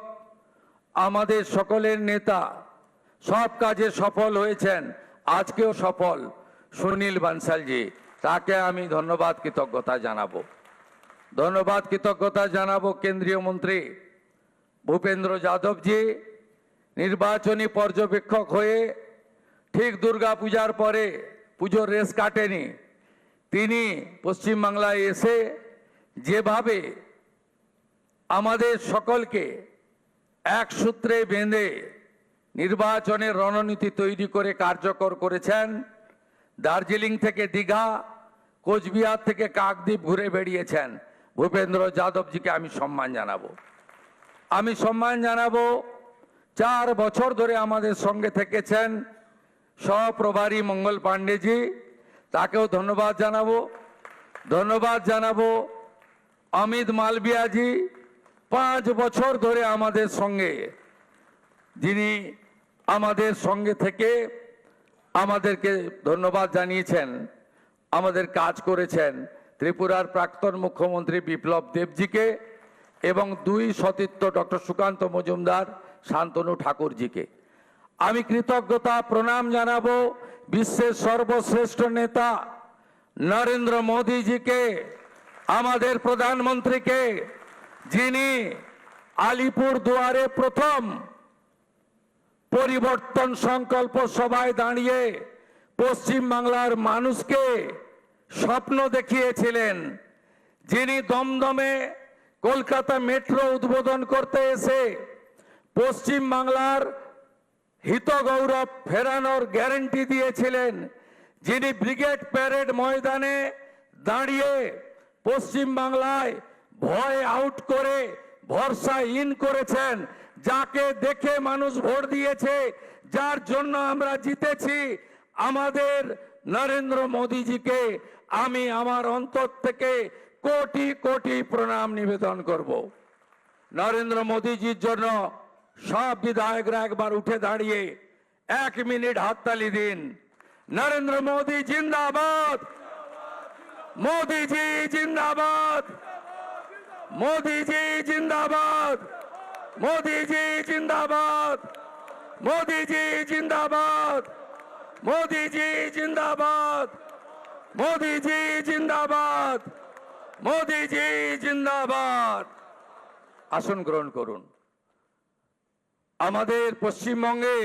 আমাদের সকলের নেতা, সব কাজে সফল হয়েছেন, আজকেও সফল সুনীল বানসালজি। তাকে আমি ধন্যবাদ কৃতজ্ঞতা জানাবো। ধন্যবাদ কৃতজ্ঞতা জানাবো কেন্দ্রীয় মন্ত্রী ভূপেন্দ্র যাদবজি, নির্বাচনী পর্যবেক্ষক হয়ে ঠিক দুর্গা পূজার পরে, পুজোর রেস কাটেনি, তিনি পশ্চিমবাংলায় এসে যেভাবে আমাদের সকলকে এক সূত্রে বেঁধে নির্বাচনের রণনীতি তৈরি করে কার্যকর করেছেন। দার্জিলিং থেকে দীঘা, কোচবিহার থেকে কাকদ্বীপ ঘুরে বেরিয়েছেন। ভূপেন্দ্র যাদবজিকে আমি সম্মান জানাবো। আমি সম্মান জানাবো 4 বছর ধরে আমাদের সঙ্গে থেকেছেন সহপ্রভারী মঙ্গল পাণ্ডেজি, তাকেও ধন্যবাদ জানাবো। ধন্যবাদ জানাবো অমিত মালবিয়াজি, 5 বছর ধরে আমাদের সঙ্গে, যিনি আমাদের সঙ্গে থেকে আমাদেরকে ধন্যবাদ জানিয়েছেন, আমাদের কাজ করেছেন। ত্রিপুরার প্রাক্তন মুখ্যমন্ত্রী বিপ্লব দেবজিকে এবং 2 সতীর্থ ডক্টর সুকান্ত মজুমদার, শান্তনু ঠাকুরজিকে আমি কৃতজ্ঞতা প্রণাম জানাবো। বিশ্বের সর্বশ্রেষ্ঠ নেতা নরেন্দ্র মোদীজিকে, আমাদের প্রধানমন্ত্রীকে, যিনি আলিপুর দুয়ারে প্রথম পরিবর্তন সংকল্প সভায় দাঁড়িয়ে পশ্চিম বাংলার মানুষকে স্বপ্ন দেখিয়েছিলেন, যিনি দমদমে কলকাতা মেট্রো উদ্বোধন করতে এসে পশ্চিম বাংলার হিত গৌরব ফেরানোর গ্যারান্টি দিয়েছিলেন, যিনি ব্রিগেড প্যারেড ময়দানে দাঁড়িয়ে পশ্চিম বাংলায় ভয় আউট করে ভরসা ইন করেছেন, যাকে দেখে মানুষ ভোট দিয়েছে, যার জন্য আমরা জিতেছি, আমাদের নরেন্দ্র মোদীজিকে আমি আমার অন্তর থেকে কোটি কোটি প্রণাম নিবেদন করব। নরেন্দ্র মোদীজির জন্য সব বিধায়করা একবার উঠে দাঁড়িয়ে 1 মিনিট হাততালি দিন। নরেন্দ্র মোদী জিন্দাবাদ, মোদীজি জিন্দাবাদ, মোদীজি জিন্দাবাদ, মোদীজি জিন্দাবাদ, মোদীজি জিন্দাবাদ, মোদীজি জিন্দাবাদ, মোদীজি জিন্দাবাদ, মোদীজি জিন্দাবাদ। আসন গ্রহণ করুন। আমাদের পশ্চিমবঙ্গে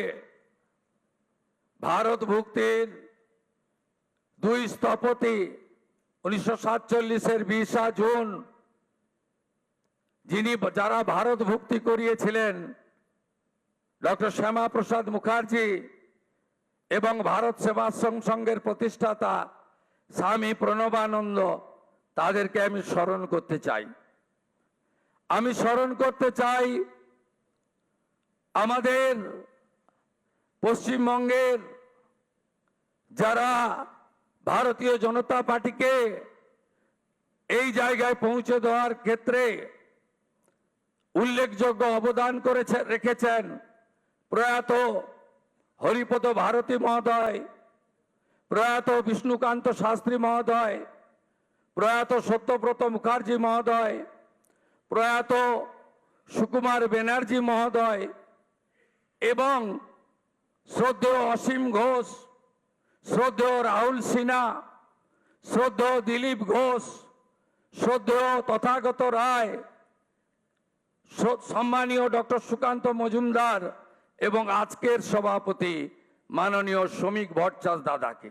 ভারত ভুক্তির 2 স্থপতি 1947-এর 20 জুন যারা ভারত ভুক্তি করিয়েছিলেন, ডক্টর শ্যামা প্রসাদ মুখার্জি এবং ভারত সেবাশ্রম সংঘের প্রতিষ্ঠাতা স্বামী প্রণবানন্দ, তাদেরকে আমি স্মরণ করতে চাই। আমি স্মরণ করতে চাই আমাদের পশ্চিমবঙ্গের যারা ভারতীয় জনতা পার্টিকে এই জায়গায় পৌঁছে দেওয়ার ক্ষেত্রে উল্লেখযোগ্য অবদান রেখেছেন। প্রয়াত হরিপদ ভারতী মহোদয়, প্রয়াত বিষ্ণুকান্ত শাস্ত্রী মহোদয়, প্রয়াত সত্যব্রত মুখার্জি মহোদয়, প্রয়াত সুকুমার ব্যানার্জি মহোদয় এবং শ্রদ্ধেয় অসীম ঘোষ, শ্রদ্ধেয় রাহুল সিনহা, শ্রদ্ধেয় দিলীপ ঘোষ, শ্রদ্ধেয় তথাগত রায়, সম্মানীয় ডক্টর সুকান্ত মজুমদার এবং আজকের সভাপতি মাননীয় শ্রমিক ভট্টাচার্য দাদাকে।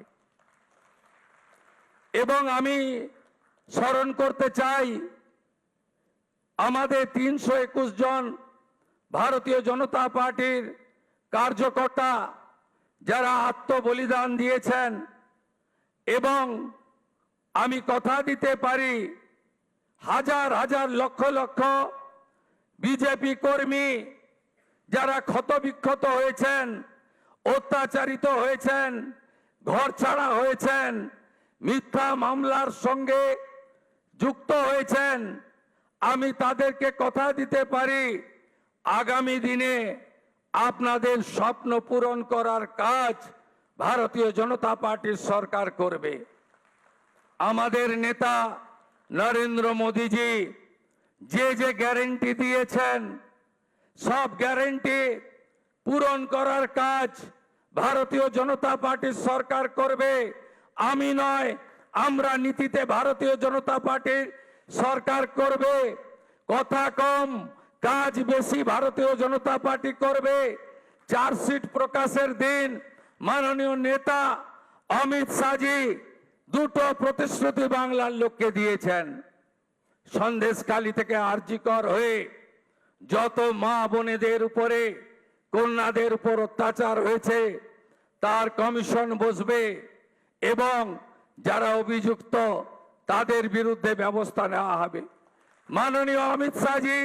এবং আমি স্মরণ করতে চাই আমাদের 321 জন ভারতীয় জনতা পার্টির কার্যকর্তা যারা আত্মবলিদান দিয়েছেন, এবং আমি কথা দিতে পারি হাজার হাজার লক্ষ লক্ষ বিজেপি কর্মী যারা ক্ষতবিক্ষত হয়েছেন, অত্যাচারিত হয়েছেন, ঘর ছাড়া হয়েছেন, মিথ্যা মামলার সঙ্গে যুক্ত হয়েছেন, আমি তাদেরকে কথা দিতে পারি আগামী দিনে আপনাদের স্বপ্ন পূরণ করার কাজ ভারতীয় জনতা পার্টির সরকার করবে। আমাদের নেতা নরেন্দ্র মোদীজি যে যে গ্যারেন্টি দিয়েছেন, সব গ্যারেন্টি পূরণ করার কাজ ভারতীয় জনতা পার্টির সরকার করবে। আমি নয়, আমরা নীতিতে ভারতীয় জনতা পার্টির সরকার করবে। কথা কম, কাজ বেশি ভারতীয় জনতা পার্টি করবে। চার্জশিট প্রকাশের দিন মাননীয় নেতা অমিত শাহজি দুটো প্রতিশ্রুতি বাংলার লোককে দিয়েছেন। সন্দেশখালী থেকে আরজিকর হয়ে যত মা বোনেদের উপরে, কন্যাদের উপর অত্যাচার হয়েছে তার কমিশন বসবে এবং যারা অভিযুক্ত তাদের বিরুদ্ধে ব্যবস্থা নেওয়া হবে। মাননীয় অমিত শাহজি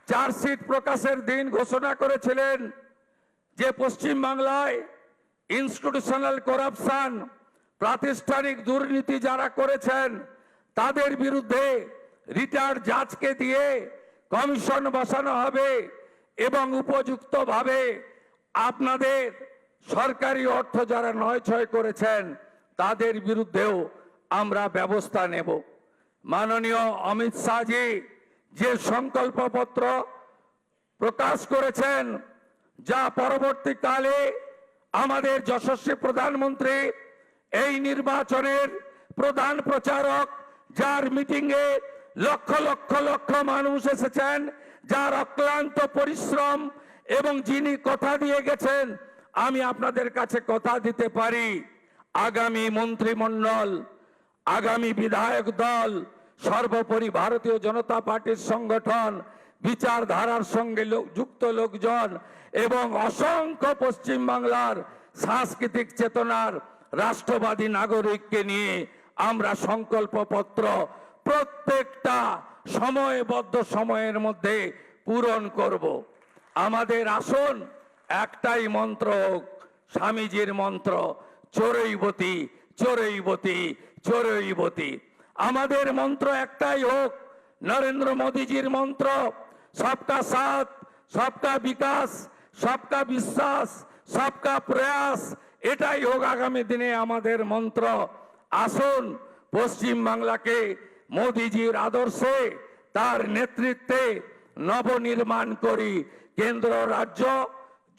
চার্জশিট প্রকাশের দিন ঘোষণা করেছিলেন যে পশ্চিম বাংলায় ইনস্টিটিউশনাল করাপশন, প্রাতিষ্ঠানিক দুর্নীতি যারা করেছেন তাদের বিরুদ্ধে রিটায়ার্ড জাজকে দিয়ে কমিশন বসানো হবে এবং উপযুক্তভাবে আপনাদের সরকারি অর্থ যারা নয়ছয় করেছেন তাদের বিরুদ্ধেও আমরা ব্যবস্থা নেব। মাননীয় অমিত শাহজি যে সংকল্পপত্র প্রকাশ করেছেন, যা পরবর্তীকালে আমাদের যশস্বী প্রধানমন্ত্রী এই নির্বাচনের প্রধান প্রচারক, যার মিটিংয়ে লক্ষ লক্ষ লক্ষ মানুষ এসেছেন, যার অক্লান্ত পরিশ্রম এবং যিনি কথা দিয়ে গেছেন, আমি আপনাদের কাছে কথা দিতে পারি আগামী মন্ত্রিমণ্ডল, আগামী বিধায়ক দল, সর্বোপরি ভারতীয় জনতা পার্টির সংগঠন, বিচারধারার সঙ্গে যুক্ত লোকজন এবং অসংখ্য পশ্চিম বাংলার সাংস্কৃতিক চেতনার রাষ্ট্রবাদী নাগরিককে নিয়ে আমরা সংকল্পপত্র প্রত্যেকটা সময়বদ্ধ সময়ের মধ্যে পূরণ করব। আমাদের আসন একটাই মন্ত্র হোক, স্বামীজির মন্ত্র, চোরৈবতী চোরৈবতী চোরৈবতী। আমাদের মন্ত্র একটাই হোক, নরেন্দ্র মোদীজির মন্ত্র, সবকা সাথ, সবকা বিকাশ, সবকা বিশ্বাস, সবকা প্রয়াস। এটাই হোক আগামী দিনে আমাদের মন্ত্র। আসুন পশ্চিম বাংলাকে মোদীজির আদর্শে, তার নেতৃত্বে নবনির্মাণ করি। কেন্দ্র রাজ্য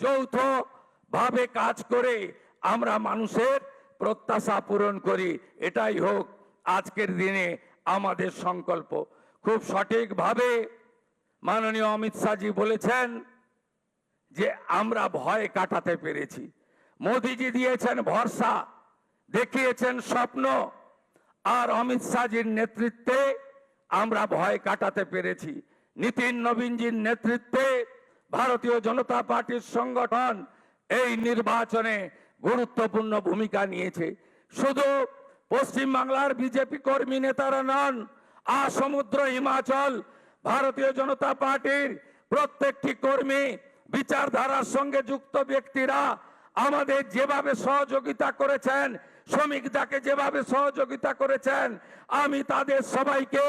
যৌথ ভাবে কাজ করে আমরা মানুষের প্রত্যাশা পূরণ করি। এটাই হোক আজকের দিনে আমাদের সংকল্প। খুব সঠিকভাবে মাননীয় অমিত শাহজি বলেছেন যে আমরা ভয় কাটাতে পেরেছি। মোদীজি দিয়েছেন ভরসা, দেখিয়েছেন স্বপ্ন, আর অমিত শাহজির নেতৃত্বে আমরা ভয় কাটাতে পেরেছি। নীতিন নবীনজির নেতৃত্বে ভারতীয় জনতা পার্টির সংগঠন এই নির্বাচনে গুরুত্বপূর্ণ ভূমিকা নিয়েছে। শুধু পশ্চিম বাংলার বিজেপি কর্মী নেতারা নন, আসমুদ্র হিমাচল ভারতীয় জনতা পার্টির প্রত্যেকটি কর্মী, বিচারধারার সঙ্গে যুক্ত ব্যক্তিরা আমাদের যেভাবে সহযোগিতা করেছেন, শ্রমিকদাকে যেভাবে সহযোগিতা করেছেন, আমি তাদের সবাইকে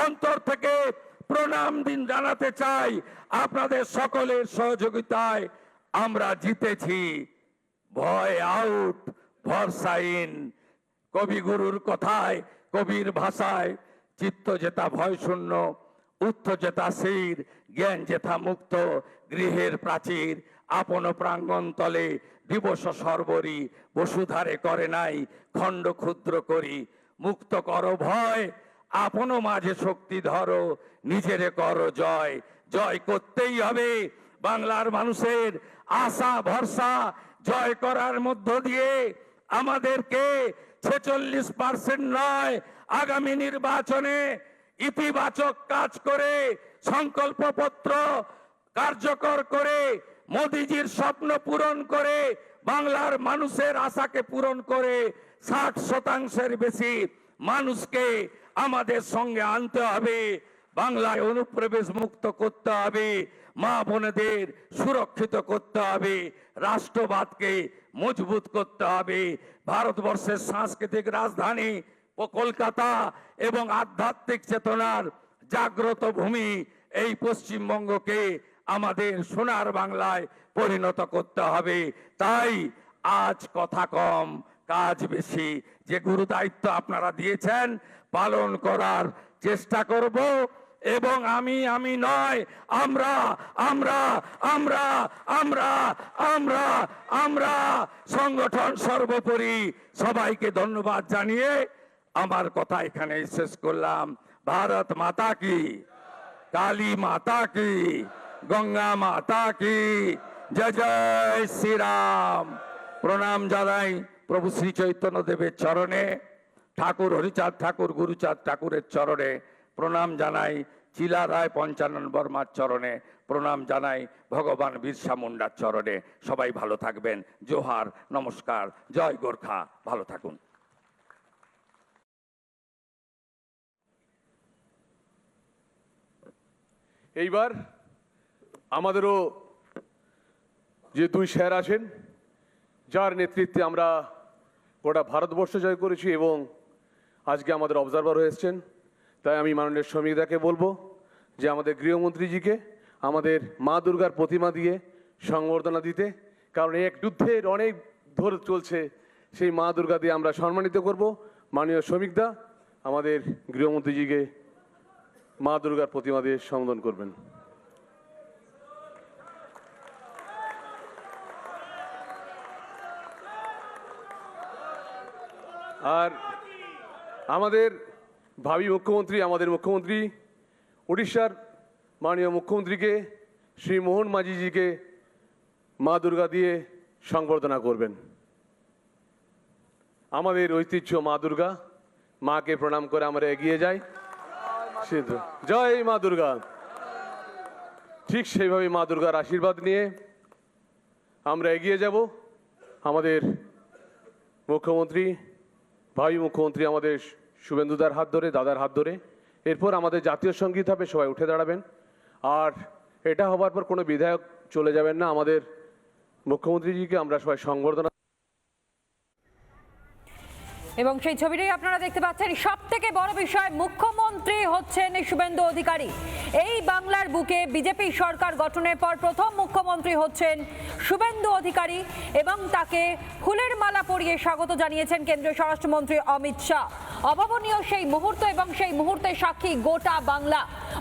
অন্তর থেকে প্রণাম দিন জানাতে চাই। আপনাদের সকলের সহযোগিতায় আমরা জিতেছি। ভয় আউট, ভরসা ইন। কবিগুরুর কথায়, কবির ভাষায়, চিত্ত যেথা ভয় শূন্য, উত্থ যেথা শির, জ্ঞান যেথা মুক্ত, গৃহের প্রাচীর আপন প্রাঙ্গণ তলে দিবস সর্বরি, বসুধারে করে নাই খণ্ড ক্ষুদ্র করি। মুক্ত করো ভয়, আপন মাঝে শক্তি ধরো, নিজেরে করো জয়। জয় করতেই হবে। বাংলার মানুষের আশা ভরসা জয় করার মধ্য দিয়ে আমাদেরকে 46% নয়, আগামী নির্বাচনে ইতিবাচক কাজ করে, সংকল্পপত্র কার্যকর করে, মোদীজির স্বপ্ন পূরণ করে বাংলার মানুষের আশাকে পূরণ করে 60% বেশি মানুষকে আমাদের সঙ্গে আনতে হবে। বাংলায় অনুপ্রবেশ মুক্ত করতে হবে, মা বোনেদের সুরক্ষিত করতে হবে, রাষ্ট্রবাদকে মজবুত করতে হবে। ভারতবর্ষের সাংস্কৃতিক রাজধানী ও কলকাতা এবং আধ্যাত্মিক চেতনার জাগ্রত ভূমি এই পশ্চিমবঙ্গকে আমাদের সোনার বাংলায় পরিণত করতে হবে। তাই আজ কথা কম কাজ বেশি। যে গুরু দায়িত্ব আপনারা দিয়েছেন পালন করার চেষ্টা করব এবং আমি নয় আমরা আমরা আমরা আমরা আমরা আমরা সংগঠন সর্বোপরি। সবাইকে ধন্যবাদ জানিয়ে আমার কথা এখানে শেষ করলাম। ভারত মাতা কি, কালী মাতা কি, গঙ্গা মাতা কি, জয় জয় শ্রীরাম। প্রণাম জানাই প্রভু শ্রী চৈতন্য দেবের চরণে, ঠাকুর হরিচাঁদ ঠাকুর গুরুচাঁদ ঠাকুরের চরণে প্রণাম জানাই, চিলা রায় পঞ্চানন বর্মার চরণে প্রণাম জানাই, ভগবান বিরসা মুন্ডার চরণে। সবাই ভালো থাকবেন। জোহার, নমস্কার, জয় গোর্খা, ভালো থাকুন। এইবার আমাদেরও যে দুই স্যার আছেন, যার নেতৃত্বে আমরা গোটা ভারতবর্ষ জয় করেছি এবং আজকে আমাদের অবজারভার হয়ে এসছেন, তাই আমি মাননীয় শ্রমিকদাকে বলবো যে আমাদের গৃহমন্ত্রীজিকে আমাদের মা দুর্গার প্রতিমা দিয়ে সংবর্ধনা দিতে, কারণ এক যুদ্ধের অনেক ধরে চলছে, সেই মা দুর্গা দিয়ে আমরা সম্মানিত করব। মাননীয় শ্রমিকদা আমাদের গৃহমন্ত্রীজিকে মা দুর্গার প্রতিমা দিয়ে সম্বোধন করবেন। আর আমাদের ভাবী মুখ্যমন্ত্রী, আমাদের মুখ্যমন্ত্রী উড়িষ্যার মাননীয় মুখ্যমন্ত্রীকে শ্রী মোহন মাঝিজিকে মা দুর্গা দিয়ে সংবর্ধনা করবেন। আমাদের ঐতিহ্য মা দুর্গা, মাকে প্রণাম করে আমরা এগিয়ে যাই। জয় মা দুর্গা। ঠিক সেইভাবে মা দুর্গার আশীর্বাদ নিয়ে আমরা এগিয়ে যাব। আমাদের মুখ্যমন্ত্রী, ভাবী মুখ্যমন্ত্রী আমাদের শুভেন্দুদার হাত ধরে, দাদার হাত ধরে, এরপর আমাদের জাতীয় সঙ্গীত হবে, সবাই উঠে দাঁড়াবেন। আর এটা হবার পর কোনো বিধায়ক চলে যাবেন না, আমাদের মুখ্যমন্ত্রীজিকে আমরা সবাই সংবর্ধনা। এবং সেই ছবিটাই আপনারা দেখতে পাচ্ছেন। সব থেকে বড় বিষয়, মুখ্যমন্ত্রী হচ্ছেন শুভেন্দু অধিকারী। এই বাংলার বুকে বিজেপি সরকার গঠনের পর প্রথম মুখ্যমন্ত্রী হচ্ছেন শুভেন্দু অধিকারী এবং তাকে ফুলের মালা পরিয়ে স্বাগত জানিয়েছেন কেন্দ্রীয় স্বরাষ্ট্রমন্ত্রী অমিত শাহ। অভাবনীয় সেই মুহূর্ত এবং সেই মুহূর্তের সাক্ষী গোটা বাংলা।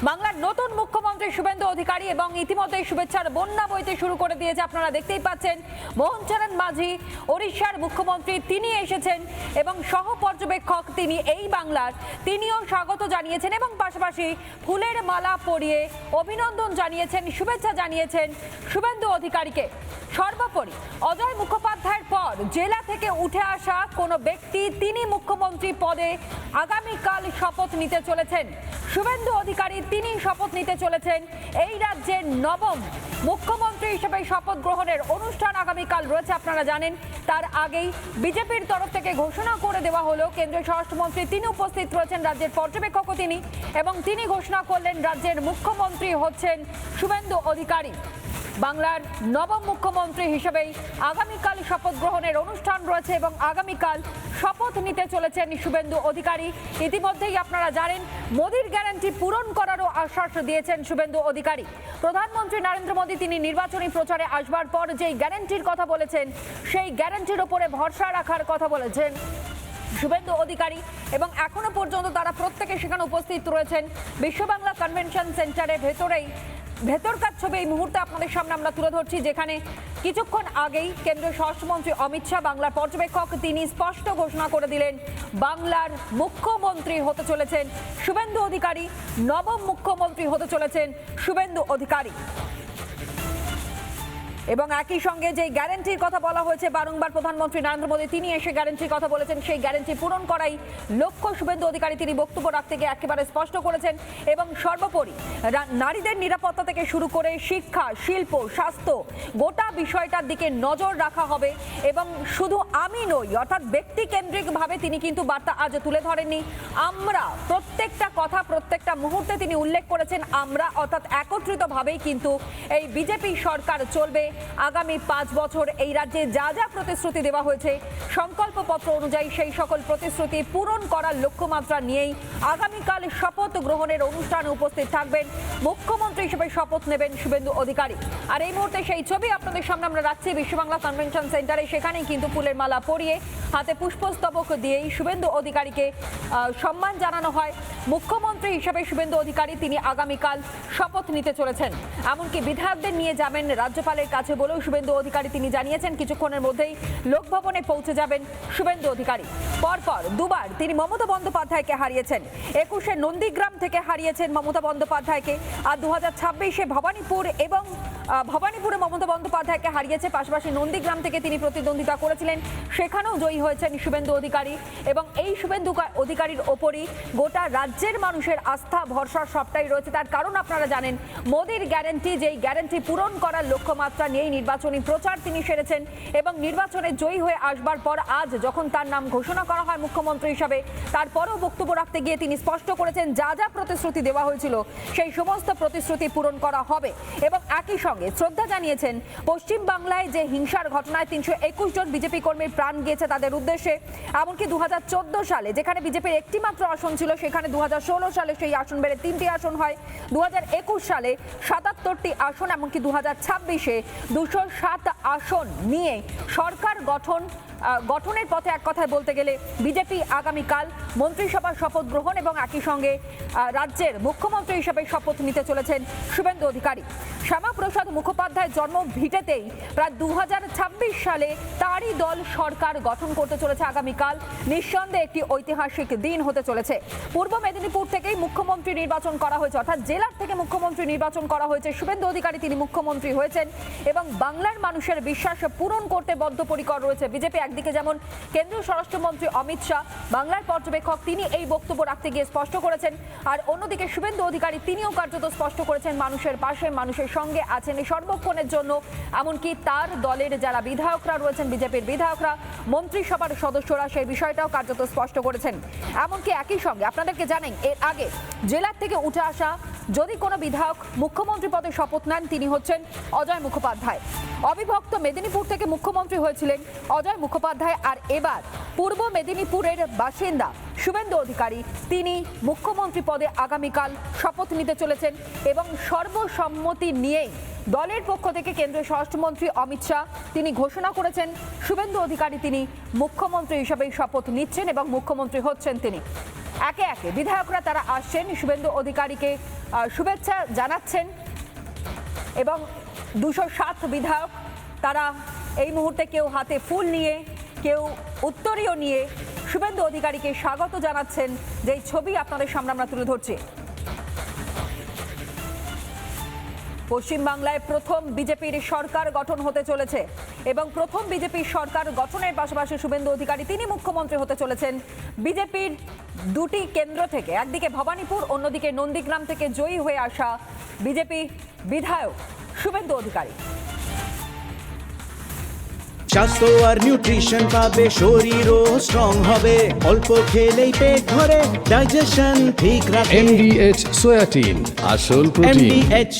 বাংলার নতুন মুখ্যমন্ত্রী শুভেন্দু অধিকারী এবং ইতিমধ্যে শুভেচ্ছার বন্যা বইতে শুরু করে দিয়েছে। আপনারা দেখতেই পাচ্ছেন মোহন চরণ মাঝি ওড়িশার মুখ্যমন্ত্রী, তিনি এসেছেন এবং সহ পর্যবেক্ষক তিনি এই বাংলার, তিনিও স্বাগত জানিয়েছেন এবং পাশাপাশি ফুলের মালা পরিয়ে অভিনন্দন জানিয়েছেন, শুভেচ্ছা জানিয়েছেন শুভেন্দু অধিকারীকে। সর্বোপরি অজয় মুখোপাধ্যায়ের পর জেলা থেকে উঠে আসা কোনো ব্যক্তি, তিনি মুখ্যমন্ত্রী পদে আগামীকাল শপথ নিতে চলেছেন। শুভেন্দু অধিকারী তিনি শপথ নিতে চলেছেন। এই রাজ্যের নবম মুখ্যমন্ত্রী হিসেবে শপথ গ্রহণের অনুষ্ঠান আগামীকাল রয়েছে, আপনারা জানেন। তার আগেই বিজেপির তরফ থেকে ঘোষণা করে দেওয়া হলো, কেন্দ্রীয় স্বরাষ্ট্রমন্ত্রী তিনি উপস্থিত রয়েছেন, রাজ্যের পর্যবেক্ষকও তিনি, এবং তিনি ঘোষণা করলেন রাজ্যের মুখ্যমন্ত্রী হচ্ছেন শুভেন্দু অধিকারী। বাংলার নবম মুখ্যমন্ত্রী হিসেবেই আগামীকাল শপথ গ্রহণের অনুষ্ঠান রয়েছে এবং আগামীকাল শপথ নিতে চলেছেন শুভেন্দু অধিকারী। ইতিমধ্যেই আপনারা জানেন মোদির গ্যারান্টি পূরণ করারও আশ্বাস দিয়েছেন শুভেন্দু অধিকারী। প্রধানমন্ত্রী নরেন্দ্র মোদী তিনি নির্বাচনী প্রচারে আসবার পর যেই গ্যারান্টির কথা বলেছেন, সেই গ্যারান্টির ওপরে ভরসা রাখার কথা বলেছেন শুভেন্দু অধিকারী এবং এখনো পর্যন্ত তারা প্রত্যেকে সেখানে উপস্থিত রয়েছেন বিশ্ব বাংলা কনভেনশন সেন্টারের ভেতরকার ছবি এই মুহূর্তে আপনাদের সামনে আমরা তুলে ধরছি, যেখানে কিছুক্ষণ আগেই কেন্দ্রীয় স্বরাষ্ট্রমন্ত্রী অমিত শাহ, বাংলার পর্যবেক্ষক, তিনি স্পষ্ট ঘোষণা করে দিলেন বাংলার মুখ্যমন্ত্রী হতে চলেছেন শুভেন্দু অধিকারী, নবম মুখ্যমন্ত্রী হতে চলেছেন শুভেন্দু অধিকারী। এবং একই সঙ্গে যে গ্যারান্টির কথা বলা হয়েছে বারংবার প্রধানমন্ত্রী নরেন্দ্র মোদী তিনি এসে গ্যারান্টির কথা বলেছেন, সেই গ্যারান্টি পূরণ করাই লক্ষ্য শুভেন্দু অধিকারী তিনি বক্তব্য রাখতে গিয়ে একেবারে স্পষ্ট করেছেন। এবং সর্বোপরি নারীদের নিরাপত্তা থেকে শুরু করে শিক্ষা, শিল্প, স্বাস্থ্য গোটা বিষয়টার দিকে নজর রাখা হবে। এবং শুধু আমি নই, অর্থাৎ ব্যক্তি কেন্দ্রিকভাবে তিনি কিন্তু বার্তা আজ তুলে ধরেননি। আমরা প্রত্যেকটা কথা প্রত্যেকটা মুহূর্তে তিনি উল্লেখ করেছেন, আমরা অর্থাৎ একত্রিতভাবেই কিন্তু এই বিজেপি সরকার চলবে। আগামী 5 বছর এই রাজ্যে যা যা প্রতিশ্রুতি দেওয়া হয়েছে সংকল্পপত্র অনুযায়ী সেই সকল প্রতিশ্রুতি পূরণ করার লক্ষ্যমাত্রা নিয়েই আগামীকাল শপথ গ্রহণের অনুষ্ঠানে উপস্থিত থাকবেন। মুখ্যমন্ত্রী হিসেবে শপথ নেবেন শুভেন্দু অধিকারী। আর এই মুহূর্তে সেই ছবি আপনাদের সামনে আমরা রাখছি বিশ্ববাংলা কনভেনশন সেন্টারে। সেখানেই কিন্তু ফুলের মালা পরিয়ে হাতে পুষ্পস্তবক দিয়েই শুভেন্দু অধিকারীকে সম্মান জানানো হয়। মুখ্যমন্ত্রী হিসেবে শুভেন্দু অধিকারী তিনি আগামীকাল শপথ নিতে চলেছেন। এমনকি বিধায়কদের নিয়ে যাবেন রাজ্যপালের কাছে বলেও শুভেন্দু অধিকারী তিনি জানিয়েছেন। কিছুক্ষণের মধ্যেই লোকভবনে পৌঁছে যাবেন শুভেন্দু অধিকারী। পরপর দুবার তিনি মমতা বন্দ্যোপাধ্যায়কে হারিয়েছেন। 21-এ নন্দীগ্রাম থেকে হারিয়েছেন মমতা বন্দ্যোপাধ্যায়কে, আর 2026-এ ভবানীপুরে মমতা বন্দ্যোপাধ্যায়কে হারিয়েছে। পাশাপাশি নন্দীগ্রাম থেকে তিনি প্রতিদ্বন্দ্বিতা করেছিলেন, সেখানেও জয়ী হয়েছেন শুভেন্দু অধিকারী। এবং এই শুভেন্দু অধিকারীর ওপরই গোটা রাজ্যের মানুষের আস্থা ভরসা সবটাই রয়েছে। তার কারণ আপনারা জানেন, মোদির গ্যারান্টি, যেই গ্যারান্টি পূরণ করার লক্ষ্যমাত্রা নিয়েই নির্বাচনী প্রচার তিনি সেরেছেন। এবং নির্বাচনে জয়ী হয়ে আসবার পর আজ যখন তার নাম ঘোষণা করা হয় মুখ্যমন্ত্রী হিসাবে, তারপরেও বক্তব্য রাখতে গিয়ে তিনি স্পষ্ট করেছেন যা যা প্রতিশ্রুতি দেওয়া হয়েছিল সেই সমস্ত প্রতিশ্রুতি পূরণ করা হবে। এবং একই সঙ্গে শ্রদ্ধা জানিয়েছেন পশ্চিম বাংলায় যে হিংসার ঘটনায় 321 জন বিজেপি কর্মীর প্রাণ গিয়েছে তাদের উদ্দেশ্যে। এমনকি 2014 সালে যেখানে বিজেপির একটি মাত্র আসন ছিল, সেখানে 2016 সালে সেই আসন বেড়ে 3টি আসন হয়। 2021 সালে 77টি আসন, এমনকি 2026-এ 207 আসন নিয়ে সরকার গঠনের পথে এক কথায় বলতে গেলে বিজেপি আগামীকাল মন্ত্রিসভার শপথ গ্রহণ এবং একই সঙ্গে রাজ্যের মুখ্যমন্ত্রী হিসেবে শপথ নিতে চলেছেন শুভেন্দু অধিকারী। শ্যামাপ্রসাদ মুখোপাধ্যায়ের জন্ম ভিটেতেই প্রায় 2026 সালে তারই দল সরকার গঠন করতে চলেছে আগামীকাল। নিঃসন্দেহে একটি ঐতিহাসিক দিন হতে চলেছে। পূর্ব মেদিনীপুর থেকেই মুখ্যমন্ত্রী নির্বাচন করা হয়েছে, অর্থাৎ জেলার থেকে মুখ্যমন্ত্রী নির্বাচন করা হয়েছে। শুভেন্দু অধিকারী তিনি মুখ্যমন্ত্রী হয়েছেন এবং বাংলার মানুষের বিশ্বাস পূরণ করতে বদ্ধপরিকর রয়েছে বিজেপি। একদিকে যেমন কেন্দ্রীয় স্বরাষ্ট্রমন্ত্রী অমিত শাহ, বাংলার পর্যবেক্ষক, তিনি এই বক্তব্য রাখতে গিয়ে স্পষ্ট করেছেন। আর অন্যদিকে শুভেন্দু অধিকারী তিনিও কার্যত স্পষ্ট করেছেন মানুষের পাশে, মানুষের সঙ্গে আছেন এই সর্বক্ষণের জন্য। এমনকি তার দলের যারা বিধায়করা রয়েছেন, বিজেপির বিধায়করা, মন্ত্রিসভার সদস্যরা সেই বিষয়টাও কার্যত স্পষ্ট করেছেন। এমনকি একই সঙ্গে আপনাদেরকে জানেন, এর আগে জেলার থেকে উঠে আসা যদি কোনো বিধায়ক মুখ্যমন্ত্রী পদে শপথ নেন তিনি হচ্ছেন অজয় মুখোপাধ্যায়। অবিভক্ত মেদিনীপুর থেকে মুখ্যমন্ত্রী হয়েছিলেন অজয় মুখোপাধ্যায়। আর এবার পূর্ব মেদিনীপুরের বাসিন্দা শুভেন্দু অধিকারী তিনি মুখ্যমন্ত্রী পদে আগামীকাল শপথ নিতে চলেছেন এবং সর্বসম্মতি নিয়েই দলের পক্ষ থেকে কেন্দ্রীয় স্বরাষ্ট্রমন্ত্রী অমিত শাহ তিনি ঘোষণা করেছেন শুভেন্দু অধিকারী তিনি মুখ্যমন্ত্রী হিসেবে শপথ নিচ্ছেন এবং মুখ্যমন্ত্রী হচ্ছেন তিনি। একে একে বিধায়করা তারা আসছেন, শুভেন্দু অধিকারীকে শুভেচ্ছা জানাচ্ছেন এবং 207 বিধায়ক তারা এই মুহূর্তে কেউ হাতে ফুল নিয়ে, কেউ উত্তরীয় নিয়ে শুভেন্দু অধিকারীকে স্বাগত জানাচ্ছেন, যেই ছবি আপনাদের সামনে আমরা তুলে ধরছি। পশ্চিমবাংলায় প্রথম বিজেপির সরকার গঠন হতে চলেছে এবং প্রথম বিজেপির সরকার গঠনের পাশাপাশি শুভেন্দু অধিকারী তিনি মুখ্যমন্ত্রী হতে চলেছেন। বিজেপির দুটি কেন্দ্র থেকে, একদিকে ভবানীপুর, অন্যদিকে নন্দীগ্রাম থেকে জয়ী হয়ে আসা বিজেপি বিধায়ক শুভেন্দু অধিকারী। স্বাস্থ্য আর নিউট্রিশন পাবে, শরীরও স্ট্রং হবে, অল্প খেলেই পেট ভরে, ডাইজেশন ঠিক রাখে। MDH সোয়াটিন আসল প্রোটিন। MDH